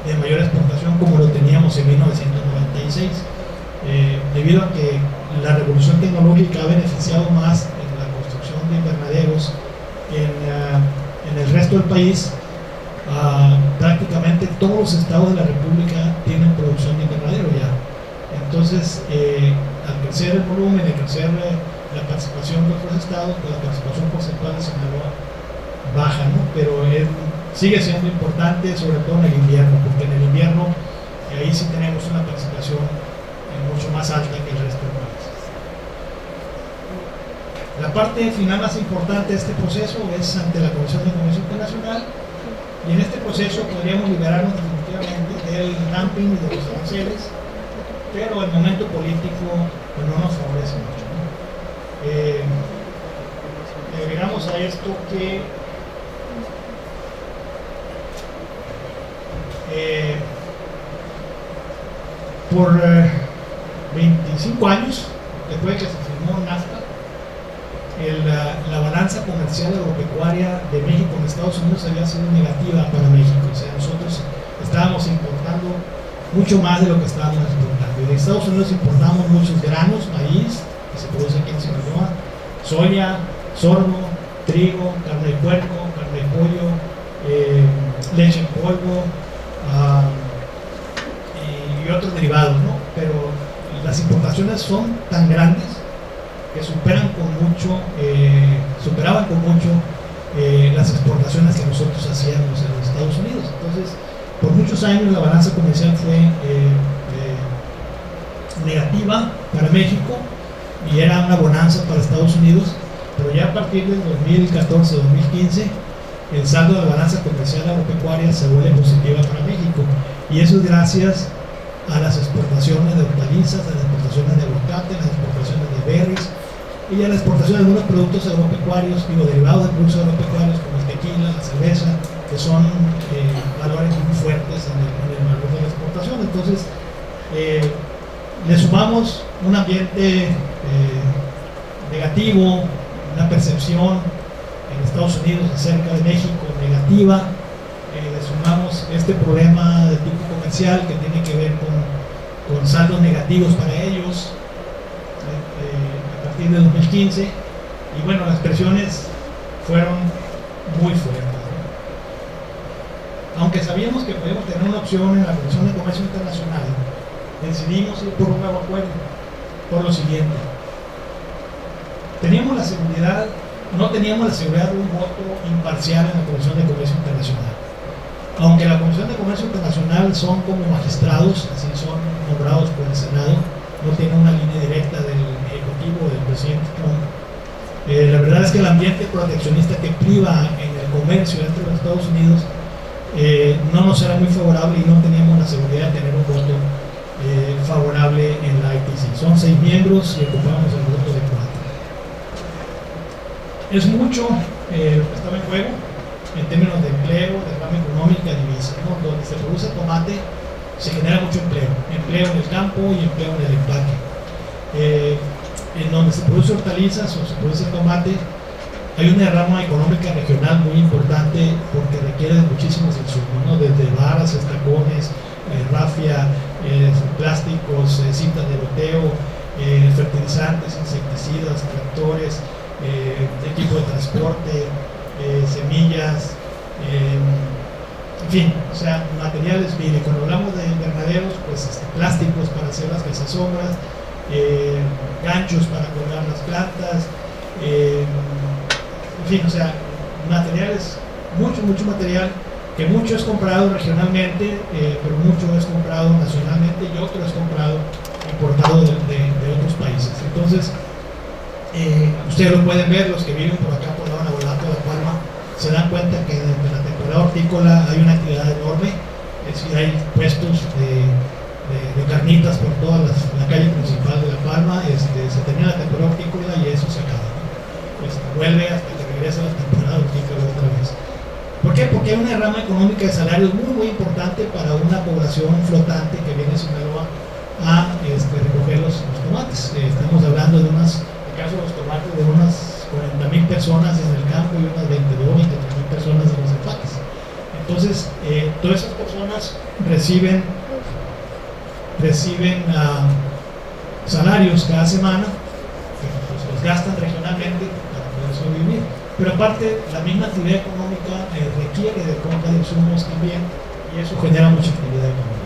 de mayor exportación como lo teníamos en 1996, debido a que la revolución tecnológica ha beneficiado más en la construcción de invernaderos en el resto del país. Prácticamente todos los estados de la República tienen producción de invernadero ya. Entonces, al crecer el volumen, al crecer la participación de otros estados, pues la participación porcentual de Sinaloa baja, ¿no? Pero sigue siendo importante, sobre todo en el invierno, porque en el invierno ahí sí tenemos una participación mucho más alta que el resto del país. La parte final más importante de este proceso es ante la Comisión de Comercio Internacional, y en este proceso podríamos liberarnos definitivamente del dumping y de los aranceles, pero el momento político pues, no nos favorece mucho, ¿no? Agregamos a esto que por 25 años después de que se firmó NAFTA, la balanza comercial agropecuaria de México en Estados Unidos había sido negativa para México. O sea, nosotros estábamos importando mucho más de lo que estábamos exportando. Y de Estados Unidos importamos muchos granos, maíz, que se produce aquí en Sinaloa, soya, sorgo, trigo, carne de puerco, carne de pollo, leche en polvo, y otros derivados, ¿no? Pero las importaciones son tan grandes que superaban con mucho las exportaciones que nosotros hacíamos en los Estados Unidos. Entonces, por muchos años la balanza comercial fue negativa para México y era una bonanza para Estados Unidos, pero ya a partir del 2014-2015 el saldo de la balanza comercial agropecuaria se vuelve positiva para México, y eso es gracias a las exportaciones de hortalizas, a las exportaciones de aguacate, a las exportaciones de berries y a la exportación de algunos productos agropecuarios, derivados de productos agropecuarios como el tequila, la cerveza, que son valores muy fuertes en el valor de la exportación. Entonces, le sumamos un ambiente negativo, una percepción en Estados Unidos acerca de México negativa, le sumamos este problema de tipo comercial que tiene que ver con saldos negativos para ellos a partir de 2015, y bueno, las presiones fueron muy fuertes, ¿no? Aunque sabíamos que podíamos tener una opción en la Comisión de Comercio Internacional, decidimos ir por un nuevo acuerdo por lo siguiente: no teníamos la seguridad de un voto imparcial en la Comisión de Comercio Internacional. Aunque la Comisión de Comercio Internacional son como magistrados, así son nombrados por el Senado, no tienen una línea directa del Ejecutivo o del presidente Trump. La verdad es que el ambiente proteccionista que priva en el comercio dentro de los Estados Unidos no nos era muy favorable, y no teníamos la seguridad de tener un voto favorable en la ITC. Son 6 miembros y ocupamos el voto de 4. Es mucho lo que estaba en juego en términos de empleo, de rama económica, divisa, ¿no? Donde se produce tomate se genera mucho empleo en el campo y empleo en el empaque. En donde se produce hortalizas o se produce tomate, hay una rama económica regional muy importante porque requiere de muchísimos insumos, ¿no? Desde varas, estacones, rafia, plásticos, cintas de goteo, fertilizantes, insecticidas, tractores, equipo de transporte, semillas, en fin, o sea, materiales. Mire, cuando hablamos de invernaderos, pues plásticos para hacer las calzasombras, ganchos para colgar las plantas, en fin, o sea, materiales, mucho material, que mucho es comprado regionalmente, pero mucho es comprado nacionalmente y otro es comprado, importado de otros países. Entonces, ustedes lo pueden ver, los que viven por acá por la Navolato de La Palma, se dan cuenta que en la temporada hortícola hay una actividad enorme, es decir, hay puestos de carnitas por toda la calle principal de La Palma. Se termina la temporada hortícola y eso se acaba, ¿no? Vuelve hasta que regresa la temporada hortícola otra vez. ¿Por qué? Porque hay una rama económica de salarios muy importante para una población flotante que viene a Sinaloa a recoger los tomates. Estamos hablando de caso de los tomates, de unas 40,000 personas en el campo y unas 22,000, 23,000 personas en los empaques. Entonces, todas esas personas reciben salarios cada semana, que pues, los gastan regionalmente para poder sobrevivir. Pero aparte, la misma actividad económica requiere de compra de insumos también, y eso genera mucha actividad económica.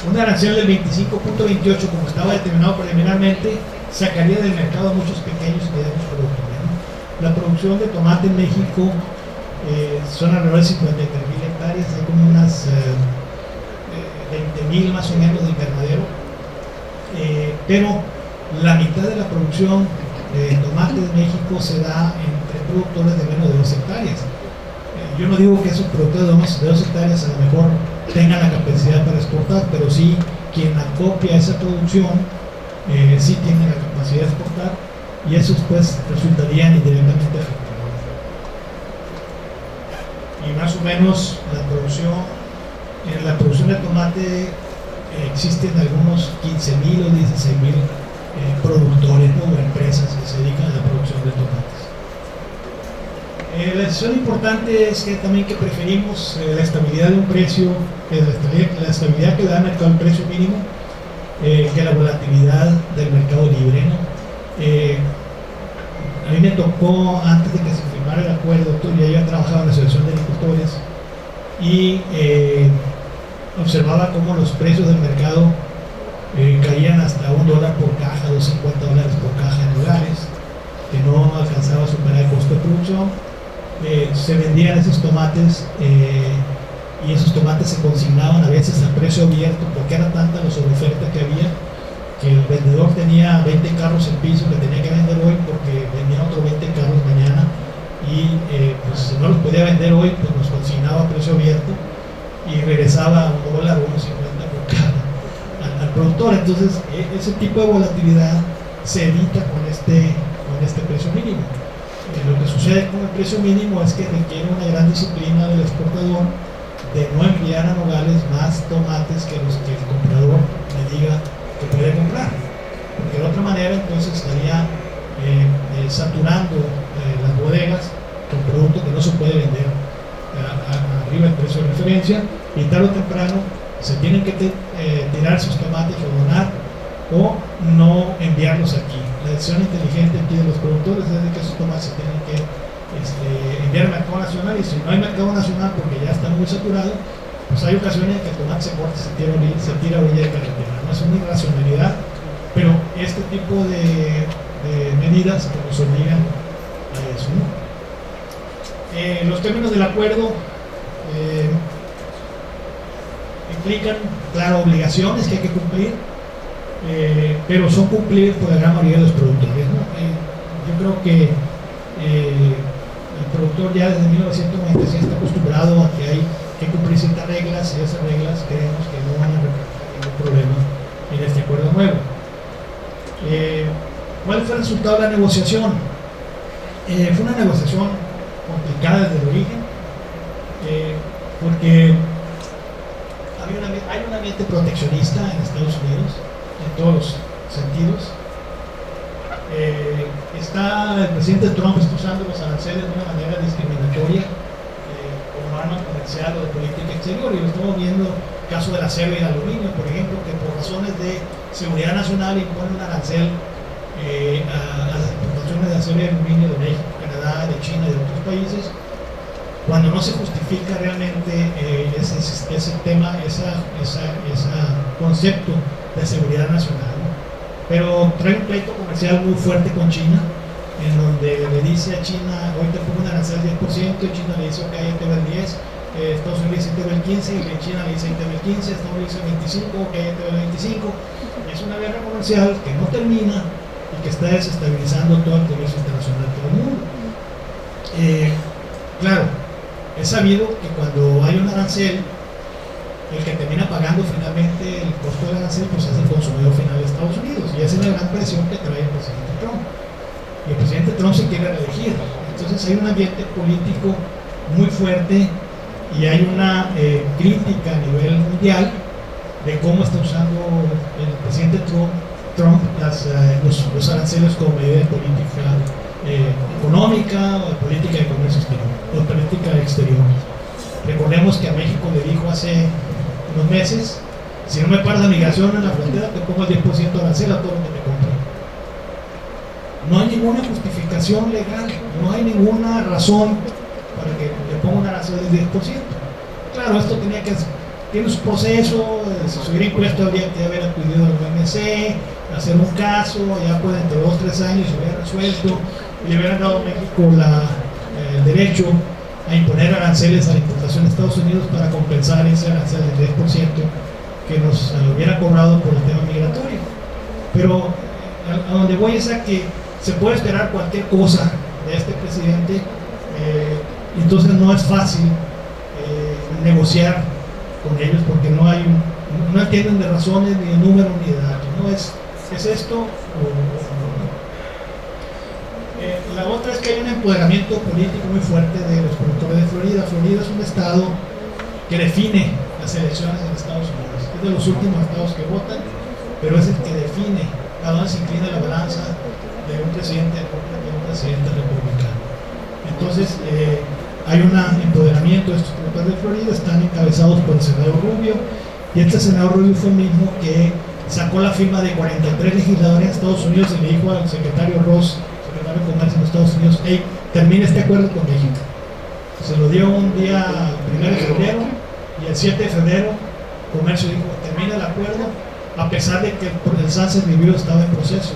Un arancel del 25.28, como estaba determinado preliminarmente, sacaría del mercado a muchos pequeños y medianos productores, ¿no? La producción de tomate en México son alrededor de 53,000 hectáreas, hay como unas 20,000 más o menos de invernadero, pero la mitad de la producción de tomate en México se da entre productores de menos de 2 hectáreas. Yo no digo que esos productores de 2 hectáreas a lo mejor tengan la capacidad para exportar, pero sí quien acopia esa producción sí tiene la capacidad de exportar, y esos pues resultarían indirectamente afectados. Y más o menos en la producción de tomate existen algunos 15,000 o 16,000 productores, ¿no? O empresas que se dedican a la producción de tomates. La decisión importante es que también que preferimos la estabilidad de un precio, la estabilidad que da el mercado al precio mínimo, que la volatilidad del mercado libre, ¿no? A mí me tocó, antes de que se firmara el acuerdo, ya yo trabajaba en la Asociación de Agricultores y observaba cómo los precios del mercado caían hasta $1 por caja, $2.50 por caja en lugares que no alcanzaba a superar el costo de producción. Se vendían esos tomates y esos tomates se consignaban a veces a precio abierto porque era tanta la sobreoferta que había que el vendedor tenía 20 carros en piso que tenía que vender hoy porque vendía otros 20 carros mañana y pues si no los podía vender hoy pues los consignaba a precio abierto y regresaba a $1 o $1.50 por caja al productor. Entonces ese tipo de volatilidad se evita con este precio mínimo. Lo que sucede con el precio mínimo es que requiere una gran disciplina del exportador de no enviar a Nogales más tomates que los que el comprador le diga que puede comprar, porque de otra manera entonces estaría saturando las bodegas con productos que no se puede vender arriba del precio de referencia, y tarde o temprano se tienen que tirar sus tomates o donar o no enviarlos aquí. La decisión inteligente aquí de los productores es de que esos tomates se tienen que enviar al mercado nacional, y si no hay mercado nacional porque ya está muy saturado, pues hay ocasiones en que el tomate se corta y se tira a orilla de carretera. No es una irracionalidad, pero este tipo de medidas pues, nos obligan a eso, ¿no? Los términos del acuerdo implican, claro, obligaciones que hay que cumplir, pero son cumplidas por la gran mayoría de los productores, ¿no? Yo creo que el productor ya desde 1996 está acostumbrado a que hay que cumplir ciertas reglas, y esas reglas creemos que no van a representar ningún problema en este acuerdo nuevo. ¿Cuál fue el resultado de la negociación? Fue una negociación complicada desde el origen, porque hay un ambiente proteccionista en Estados Unidos en todos los sentidos. El presidente Trump está usando los aranceles de una manera discriminatoria como arma comercial o de política exterior, y lo estamos viendo en el caso del acero y el aluminio, por ejemplo, que por razones de seguridad nacional impone un arancel a las exportaciones de acero y aluminio de México, Canadá, de China y de otros países, cuando no se justifica realmente ese tema, ese concepto de seguridad nacional, ¿no? Pero trae un pleito comercial muy fuerte con China, en donde le dice a China, hoy te pongo un arancel del 10%, y China le dice, ok, ahí te va el 10%, Estados Unidos dice, ahí te va el 15%, y China le dice, ahí te va el 15%, Estados Unidos dice 25%, ok, ahí te va el 25%, y es una guerra comercial que no termina y que está desestabilizando todo el comercio internacional de todo el mundo. Claro, es sabido que cuando hay un arancel, el que termina pagando finalmente el costo del arancel pues es el consumidor final de Estados Unidos, y esa es la gran presión que trae el presidente Trump, y el presidente Trump se quiere reelegir. Entonces hay un ambiente político muy fuerte y hay una crítica a nivel mundial de cómo está usando el presidente Trump los aranceles como medida de política económica o de política de comercio exterior o de política exterior. Recordemos que a México le dijo hace unos meses, si no me paras la migración en la frontera te pongo el 10% de arancel a todo lo que me compre. No hay ninguna justificación legal, no hay ninguna razón para que le ponga un arancel del 10%. Claro, esto tiene su proceso, si se hubiera impuesto habría que haber acudido al OMC, hacer un caso, ya puede entre 2 o 3 años se hubiera resuelto y le hubieran dado a México el derecho a imponer aranceles a la importación de Estados Unidos para compensar ese arancel del 10% que nos hubiera cobrado por el tema migratorio. Pero a donde voy es a que se puede esperar cualquier cosa de este presidente, entonces no es fácil negociar con ellos porque no entienden de razones, ni de números, ni de datos. ¿No es esto o no? La otra es que hay un empoderamiento político muy fuerte de los productores de Florida. Florida es un estado que define las elecciones en Estados Unidos. Es de los últimos estados que votan, pero es el que define a dónde se inclina la balanza de un presidente demócrata y un presidente republicano. Entonces, hay un empoderamiento de estos productores de Florida, están encabezados por el senador Rubio, y este senador Rubio fue el mismo que sacó la firma de 43 legisladores en Estados Unidos y le dijo al secretario Ross, secretario de Comercio de Estados Unidos, hey, termine este acuerdo con México. Se lo dio un día 1 de febrero y el 7 de febrero Comercio dijo, termina el acuerdo, a pesar de que el Sunset Review estaba en proceso.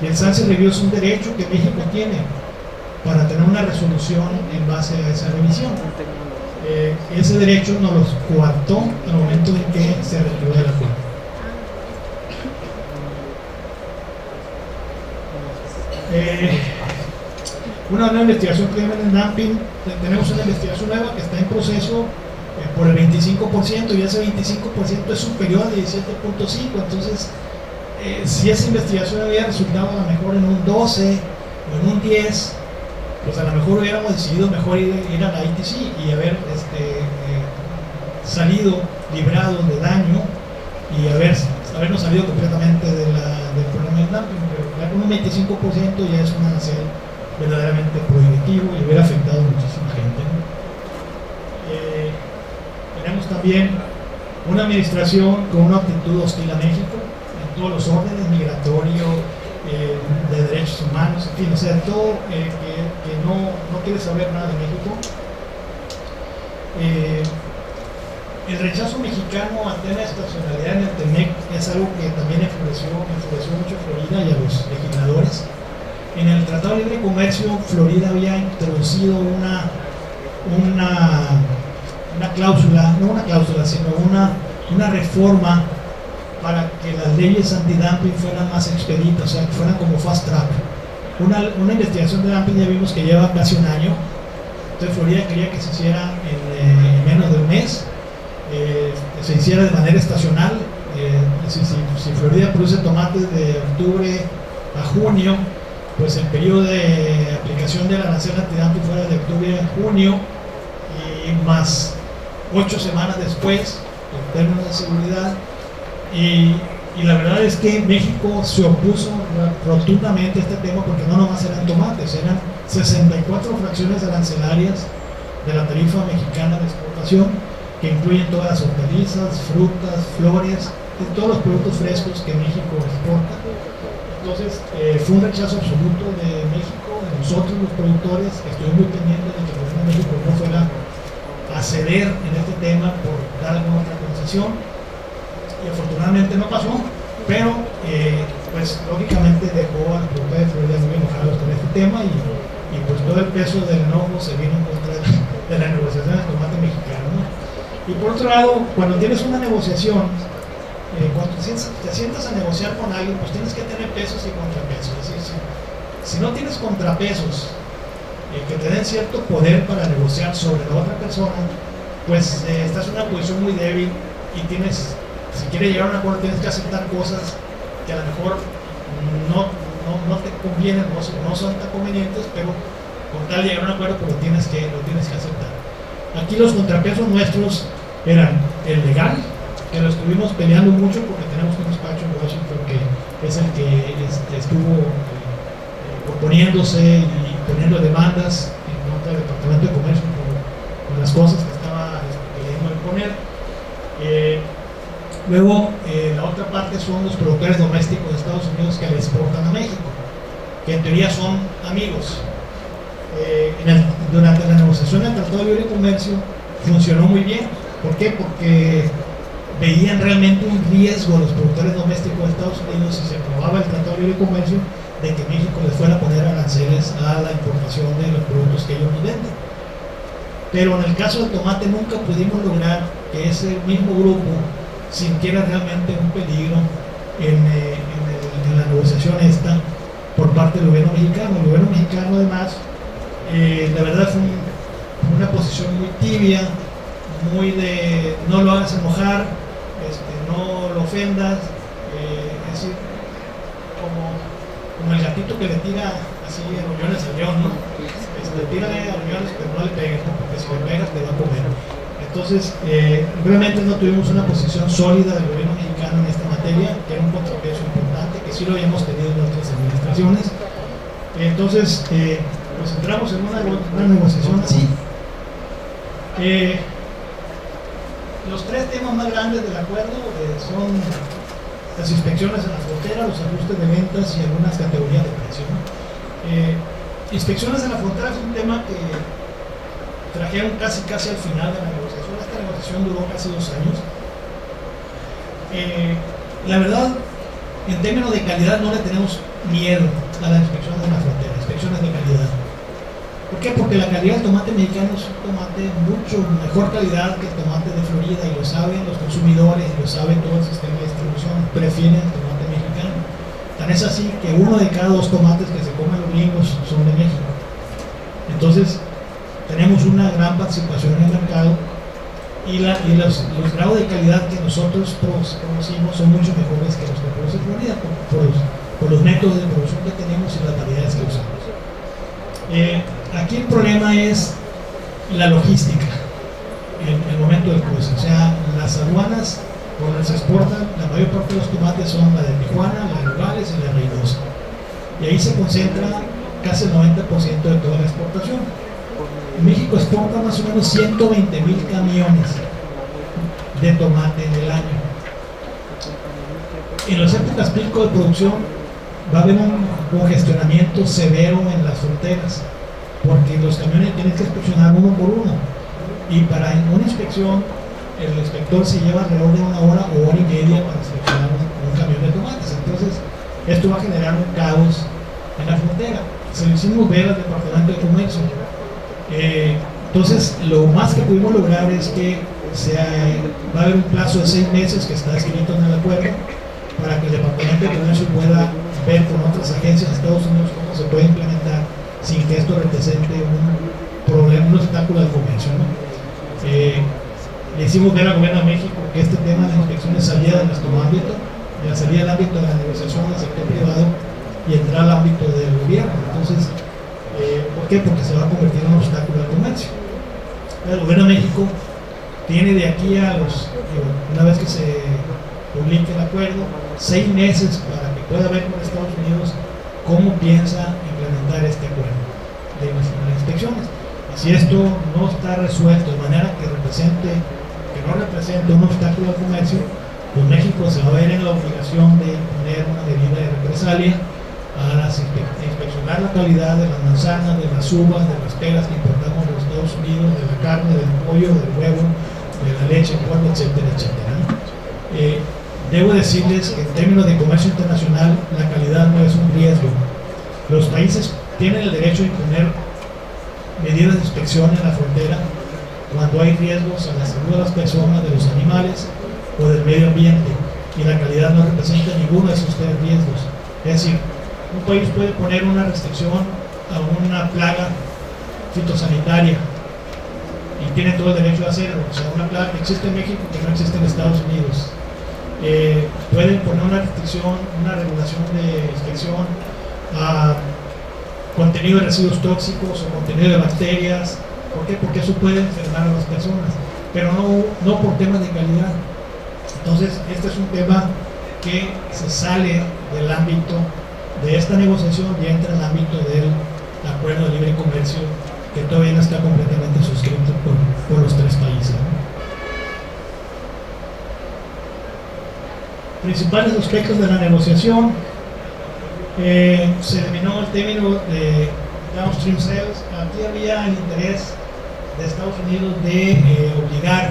Y el Sunset Review es un derecho que México tiene para tener una resolución en base a esa revisión. Ese derecho nos lo coartó al momento en que se retiró del acuerdo. Una nueva investigación criminal en dumping. Tenemos una investigación nueva que está en proceso por el 25%, y ese 25% es superior al 17.5%. Entonces, si esa investigación había resultado a lo mejor en un 12 o en un 10, pues a lo mejor hubiéramos decidido mejor ir a la ITC y haber salido librados de daño y habernos salido completamente del problema del dumping. Pero ya con un 25% ya es un arancel verdaderamente prohibitivo y hubiera afectado a muchísima gente, ¿no? Tenemos también una administración con una actitud hostil a México en todos los órdenes, migratorio, de derechos humanos, en fin, o sea, todo que no quiere saber nada de México. El rechazo mexicano ante la estacionalidad en el TEMEC es algo que también enfureció mucho a Florida y a los legisladores. En el Tratado de Libre Comercio, Florida había introducido una cláusula, no una cláusula, sino una reforma para que las leyes antidumping fueran más expeditas, o sea, que fueran como fast track. Una investigación de dumping ya vimos que lleva casi un año. Entonces Florida quería que se hiciera en menos de un mes, se hiciera de manera estacional. Si Florida produce tomates de octubre a junio, pues el periodo de aplicación del arancel antidumping fuera de octubre a junio, y más 8 semanas después, en términos de seguridad. Y la verdad es que México se opuso rotundamente a este tema, porque no nomás eran tomates, eran 64 fracciones arancelarias de la tarifa mexicana de exportación, que incluyen todas las hortalizas, frutas, flores y todos los productos frescos que México exporta. Entonces fue un rechazo absoluto de México, de nosotros los productores. Estoy muy pendiente de que el gobierno de México no fuera a ceder en este tema por dar alguna otra concesión, y afortunadamente no pasó, pero pues lógicamente dejó a los productores de Florida muy enojados con este tema, y pues todo el peso del enojo se vino en contra de la negociación del tomate mexicano, ¿no? Y por otro lado, cuando tienes una negociación, cuando te sientas a negociar con alguien, pues tienes que tener pesos y contrapesos. Es decir, si no tienes contrapesos que te den cierto poder para negociar sobre la otra persona, pues estás en una posición muy débil, y si quieres llegar a un acuerdo, tienes que aceptar cosas que a lo mejor no te convienen, no son tan convenientes, pero con tal de llegar a un acuerdo, pues lo tienes que aceptar. Aquí los contrapesos nuestros eran el legal, que lo estuvimos peleando mucho porque tenemos un despacho en Washington que es el que estuvo oponiéndose y poniendo demandas en contra del Departamento de Comercio por las cosas que estaba queriendo imponer. Luego, la otra parte son los productores domésticos de Estados Unidos que le exportan a México, que en teoría son amigos. Durante la negociación del Tratado de Libre Comercio funcionó muy bien. ¿Por qué? Porque veían realmente un riesgo a los productores domésticos de Estados Unidos, si se aprobaba el Tratado de Libre Comercio, de que México les fuera a poner aranceles a la importación de los productos que ellos nos venden. Pero en el caso del tomate nunca pudimos lograr que ese mismo grupo sintiera realmente un peligro en la negociación esta por parte del gobierno mexicano. El gobierno mexicano, además, la verdad fue una posición muy tibia, muy de no lo hagas enojar, no lo ofendas, es decir, como el gatito que le tira así arrollones al león, ¿no? Tírale arrollones, pero no le pegues, ¿no? Porque si le pegas te va a comer. Entonces, realmente no tuvimos una posición sólida del gobierno mexicano en esta materia, que era un contrapeso importante, que sí lo habíamos tenido en otras administraciones. Entonces, pues entramos en una negociación así. Los tres temas más grandes del acuerdo son las inspecciones en la frontera, los ajustes de ventas y algunas categorías de precio, ¿no? Inspecciones en la frontera es un tema que trajeron casi al final de la negociación. Esta negociación duró casi 2 años. La verdad, en términos de calidad no le tenemos miedo a las inspecciones en la frontera, inspecciones de calidad. ¿Por qué? Porque la calidad del tomate mexicano es un tomate mucho mejor calidad que el tomate de Florida, y lo saben los consumidores, y lo saben todo el sistema de distribución, prefieren el tomate mexicano. Tan es así que 1 de cada 2 tomates que se comen los gringos son de México. Entonces, tenemos una gran participación en el mercado, y los grados de calidad que nosotros producimos son mucho mejores que los que produce Florida por los métodos de producción que tenemos y las variedades que usamos. Aquí el problema es la logística en el momento del cruce. O sea, las aduanas por donde se exportan, la mayor parte de los tomates son la de Tijuana, la de Nogales y la de Reynosa, y ahí se concentra casi el 90% de toda la exportación. México exporta más o menos 120,000 camiones de tomate en el año. En las épocas pico de producción va a haber un congestionamiento severo en las fronteras, porque los camiones tienen que inspeccionar uno por uno, y para una inspección el inspector se lleva alrededor de 1 hora o 1 hora y media para inspeccionar un camión de tomates. Entonces esto va a generar un caos en la frontera. Se lo hicimos ver al Departamento de Comercio. Entonces lo más que pudimos lograr es que va a haber un plazo de 6 meses que está escrito en el acuerdo, para que el Departamento de Comercio pueda ver con otras agencias de Estados Unidos cómo se puede implementar sin que esto represente un problema, un obstáculo al comercio, ¿no? Le hicimos ver al gobierno de México que este tema de inspecciones salía de nuestro ámbito, salía del ámbito de la negociación del sector privado y entrar al ámbito del gobierno. Entonces, ¿por qué? Porque se va a convertir en un obstáculo al comercio. El gobierno de México tiene de aquí a una vez que se publique el acuerdo, 6 meses para que pueda ver con Estados Unidos cómo piensa implementar este acuerdo de las inspecciones. Y si esto no está resuelto de manera que no represente un obstáculo al comercio, pues México se va a ver en la obligación de poner una medida de represalia a inspeccionar la calidad de las manzanas, de las uvas, de las peras que importamos de los Estados Unidos, de la carne, del pollo, del huevo, de la leche, el polvo, etcétera, etcétera. Debo decirles que en términos de comercio internacional la calidad no es un riesgo. Los países tienen el derecho de imponer medidas de inspección en la frontera cuando hay riesgos a la salud de las personas, de los animales o del medio ambiente, y la calidad no representa ninguno de esos 3 riesgos. Es decir, un país puede poner una restricción a una plaga fitosanitaria y tiene todo el derecho de hacerlo. O sea, una plaga que existe en México que no existe en Estados Unidos. Pueden poner una restricción, una regulación de inspección a contenido de residuos tóxicos o contenido de bacterias. ¿Por qué? Porque eso puede enfermar a las personas, pero no por temas de calidad. Entonces, este es un tema que se sale del ámbito de esta negociación y entra en el ámbito del acuerdo de libre comercio, que todavía no está completamente suscrito por los 3 países, ¿no? Principales aspectos de la negociación: se eliminó el término de downstream sales. Aquí había el interés de Estados Unidos de obligar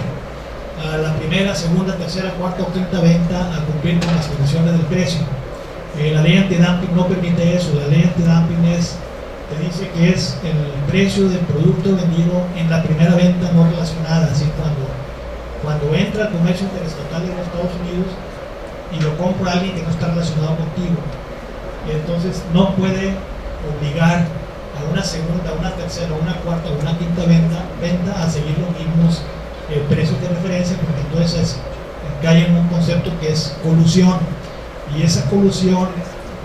a la primera, segunda, tercera, cuarta o quinta venta a cumplir con las condiciones del precio. La ley antidumping no permite eso. La ley antidumping te dice que es el precio del producto vendido en la primera venta no relacionada. Así, cuando entra al comercio interestatal de los Estados Unidos y lo compra alguien que no está relacionado contigo, y entonces no puede obligar a una segunda, una tercera, una cuarta o una quinta venta a seguir los mismos precios de referencia, porque entonces cae en un concepto que es colusión, y esa colusión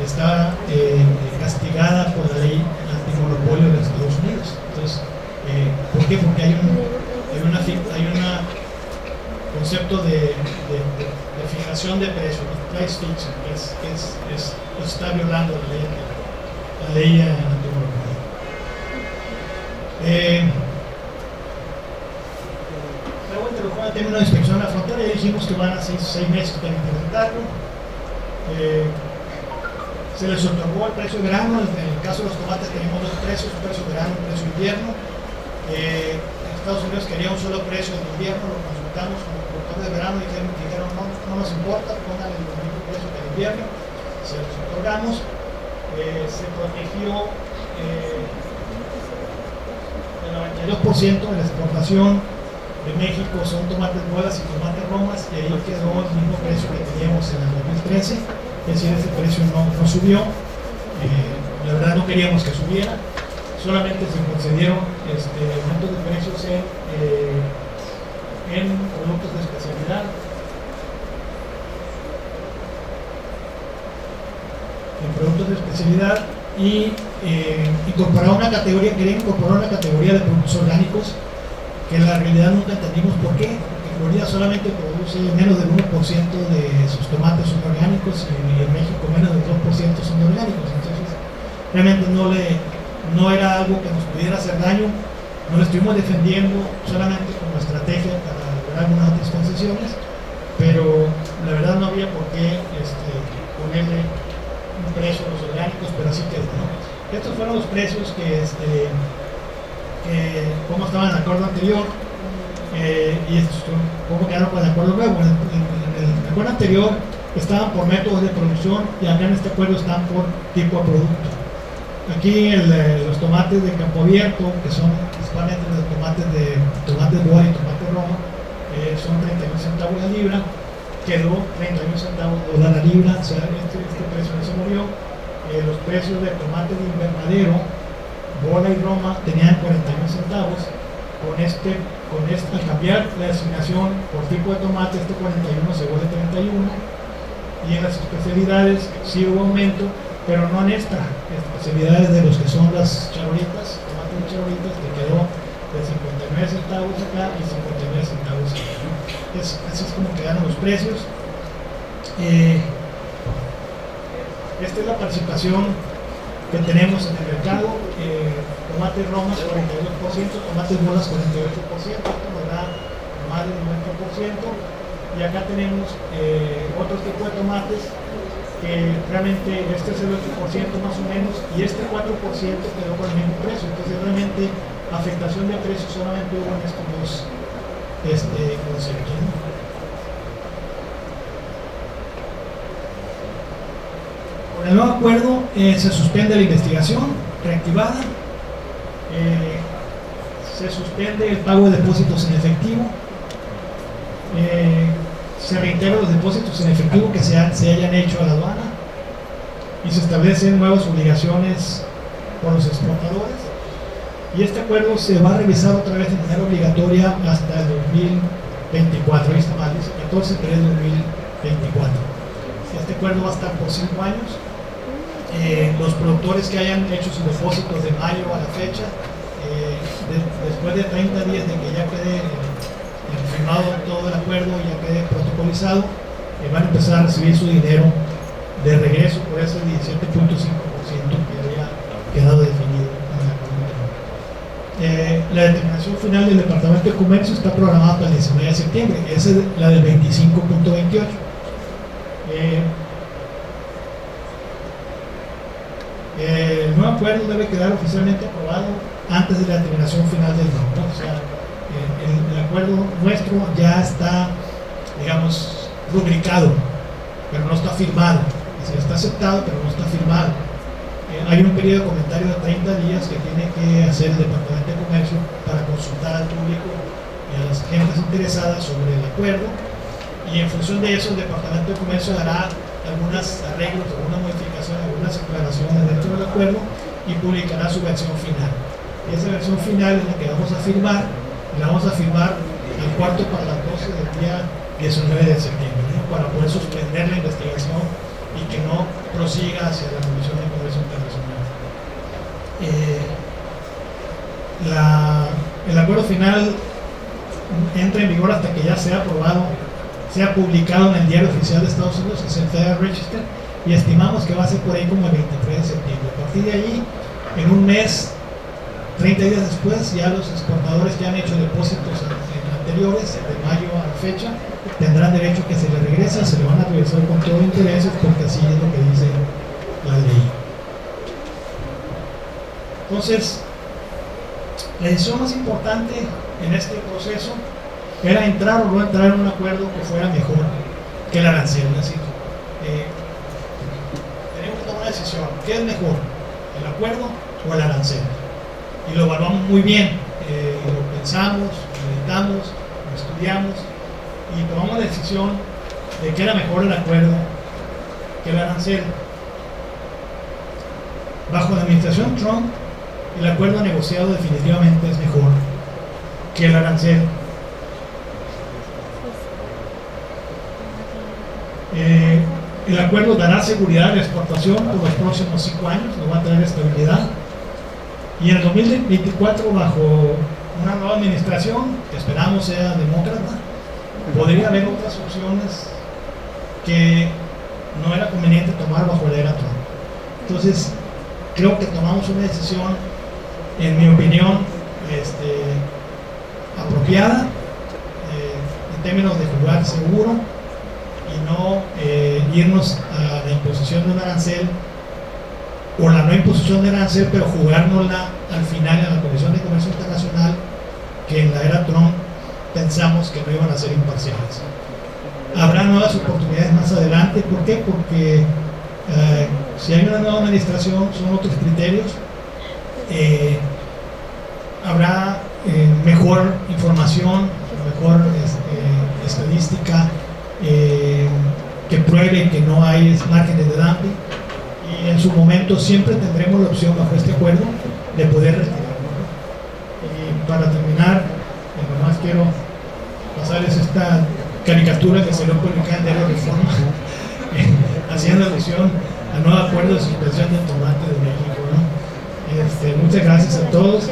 está castigada por la ley antimonopolio de los Estados Unidos. Entonces, ¿por qué? Porque hay un concepto de fijación de precios, price fixing, que está violando la ley antimonopolio. Luego introdujo el término de inspección a la frontera. Ya dijimos que van a 6 meses para implementarlo. Se les otorgó el precio de verano. En el caso de los tomates tenemos dos precios, un precio de verano y un precio de invierno. Estados Unidos quería un solo precio de invierno, lo consultamos con los productores de verano y dijeron no nos importa, pónganle el mismo precio que el invierno. Se los otorgamos. Se protegió el 92% de la exportación de México son tomates bolas y tomates romas, y ahí quedó el mismo precio que teníamos en el 2013, es decir, ese precio no subió. La verdad no queríamos que subiera, solamente se concedieron aumentos de precios en productos de especialidad. Y incorporar una categoría, querían incorporar una categoría de productos orgánicos que en la realidad nunca entendimos por qué, porque Florida solamente produce menos del 1% de sus tomates son orgánicos y en México menos del 2% son orgánicos. Entonces realmente no era algo que nos pudiera hacer daño. No lo estuvimos defendiendo solamente como estrategia para lograr algunas otras concesiones, pero la verdad no había por qué ponerle un precio a los orgánicos, pero así quedó, ¿no? Estos fueron los precios que como estaban en el acuerdo anterior, y estos como quedaron con el acuerdo nuevo. En el acuerdo anterior estaban por métodos de producción y acá en este acuerdo están por tipo de producto. Aquí los tomates de campo abierto, que son principalmente los tomates bola y tomate roma, son 31 centavos la libra. Quedó 31 centavos la libra, o sea, este precio no se movió. Los precios de tomate de invernadero, bola y roma, tenían 41 centavos. Al cambiar la designación por tipo de tomate, 41 se vuelve 31. Y en las especialidades sí hubo aumento, pero no en estas especialidades de los que son las charolitas, tomates de charolitas, que quedó de 59 centavos acá y 59 centavos acá. Así es como quedaron los precios. Esta es la participación que tenemos en el mercado. Tomates romas 42%, tomates bolas 48%, esto nos da más del 90%. Y acá tenemos otro tipo de tomates que realmente este es el 8% más o menos, y este 4% quedó con el mismo precio. Entonces realmente afectación de precios solamente hubo en estos dos conceptos, ¿no? Con el nuevo acuerdo se suspende la investigación reactivada, se suspende el pago de depósitos en efectivo, se reintegran los depósitos en efectivo que se hayan hecho a la aduana, y se establecen nuevas obligaciones por los exportadores. Y este acuerdo se va a revisar otra vez de manera obligatoria hasta el 2024. Ahí está mal, dice 14/3/2024. Este acuerdo va a estar por 5 años. Los productores que hayan hecho sus depósitos de mayo a la fecha, después de 30 días de que ya quede firmado todo el acuerdo y ya quede protocolizado, van a empezar a recibir su dinero de regreso por ese 17.5% que había quedado definido en el acuerdo. La determinación final del Departamento de Comercio está programada para el 19 de septiembre, esa es la del 25.28. El nuevo acuerdo debe quedar oficialmente aprobado antes de la determinación final del DOC, ¿no? O sea, el acuerdo nuestro ya está, digamos, rubricado, pero no está firmado. Es decir, está aceptado, pero no está firmado. Hay un periodo de comentario de 30 días que tiene que hacer el Departamento de Comercio para consultar al público y a las gentes interesadas sobre el acuerdo, y en función de eso el Departamento de Comercio hará algunos arreglos, algunas modificaciones, algunas aclaraciones dentro del acuerdo y publicará su versión final. Y esa versión final es la que vamos a firmar, y la vamos a firmar al cuarto para las 12 del día 19 de septiembre, ¿no? Para poder suspender la investigación y que no prosiga hacia la Comisión de Comercio Internacional. El acuerdo final entra en vigor hasta que ya sea aprobado, sea publicado en el Diario Oficial de Estados Unidos, que es el Federal Register, y estimamos que va a ser por ahí como el 23 de septiembre. A partir de ahí, en un mes, 30 días después, ya los exportadores que han hecho depósitos en anteriores, de mayo a la fecha, tendrán derecho a que se les regrese, se le van a regresar con todo intereses, porque así es lo que dice la ley. Entonces, la decisión más importante en este proceso era entrar o no entrar en un acuerdo que fuera mejor que el arancel. Es decir, tenemos que tomar una decisión: ¿qué es mejor, el acuerdo o el arancel? Y lo evaluamos muy bien, lo pensamos, lo meditamos, lo estudiamos y tomamos la decisión de que era mejor el acuerdo que el arancel. Bajo la administración Trump, el acuerdo negociado definitivamente es mejor que el arancel. El acuerdo dará seguridad a la exportación por los próximos 5 años, nos va a traer estabilidad. Y en el 2024, bajo una nueva administración, que esperamos sea demócrata, podría haber otras opciones que no era conveniente tomar bajo la era Trump. Entonces, creo que tomamos una decisión, en mi opinión, apropiada, en términos de jugar seguro y no irnos a la imposición de un arancel o la no imposición de arancel, pero jugárnosla al final en la Comisión de Comercio Internacional, que en la era Trump pensamos que no iban a ser imparciales. Habrá nuevas oportunidades más adelante. ¿Por qué? Porque si hay una nueva administración son otros criterios, habrá mejor información, mejor estadística que pruebe que no hay márgenes de dumping, y en su momento siempre tendremos la opción bajo este acuerdo de poder retirarlo. Y para terminar, nomás quiero pasarles esta caricatura que se lo publica en Diario Reforma haciendo alusión al nuevo acuerdo de suspensión del tomate de México, ¿no? Muchas gracias a todos.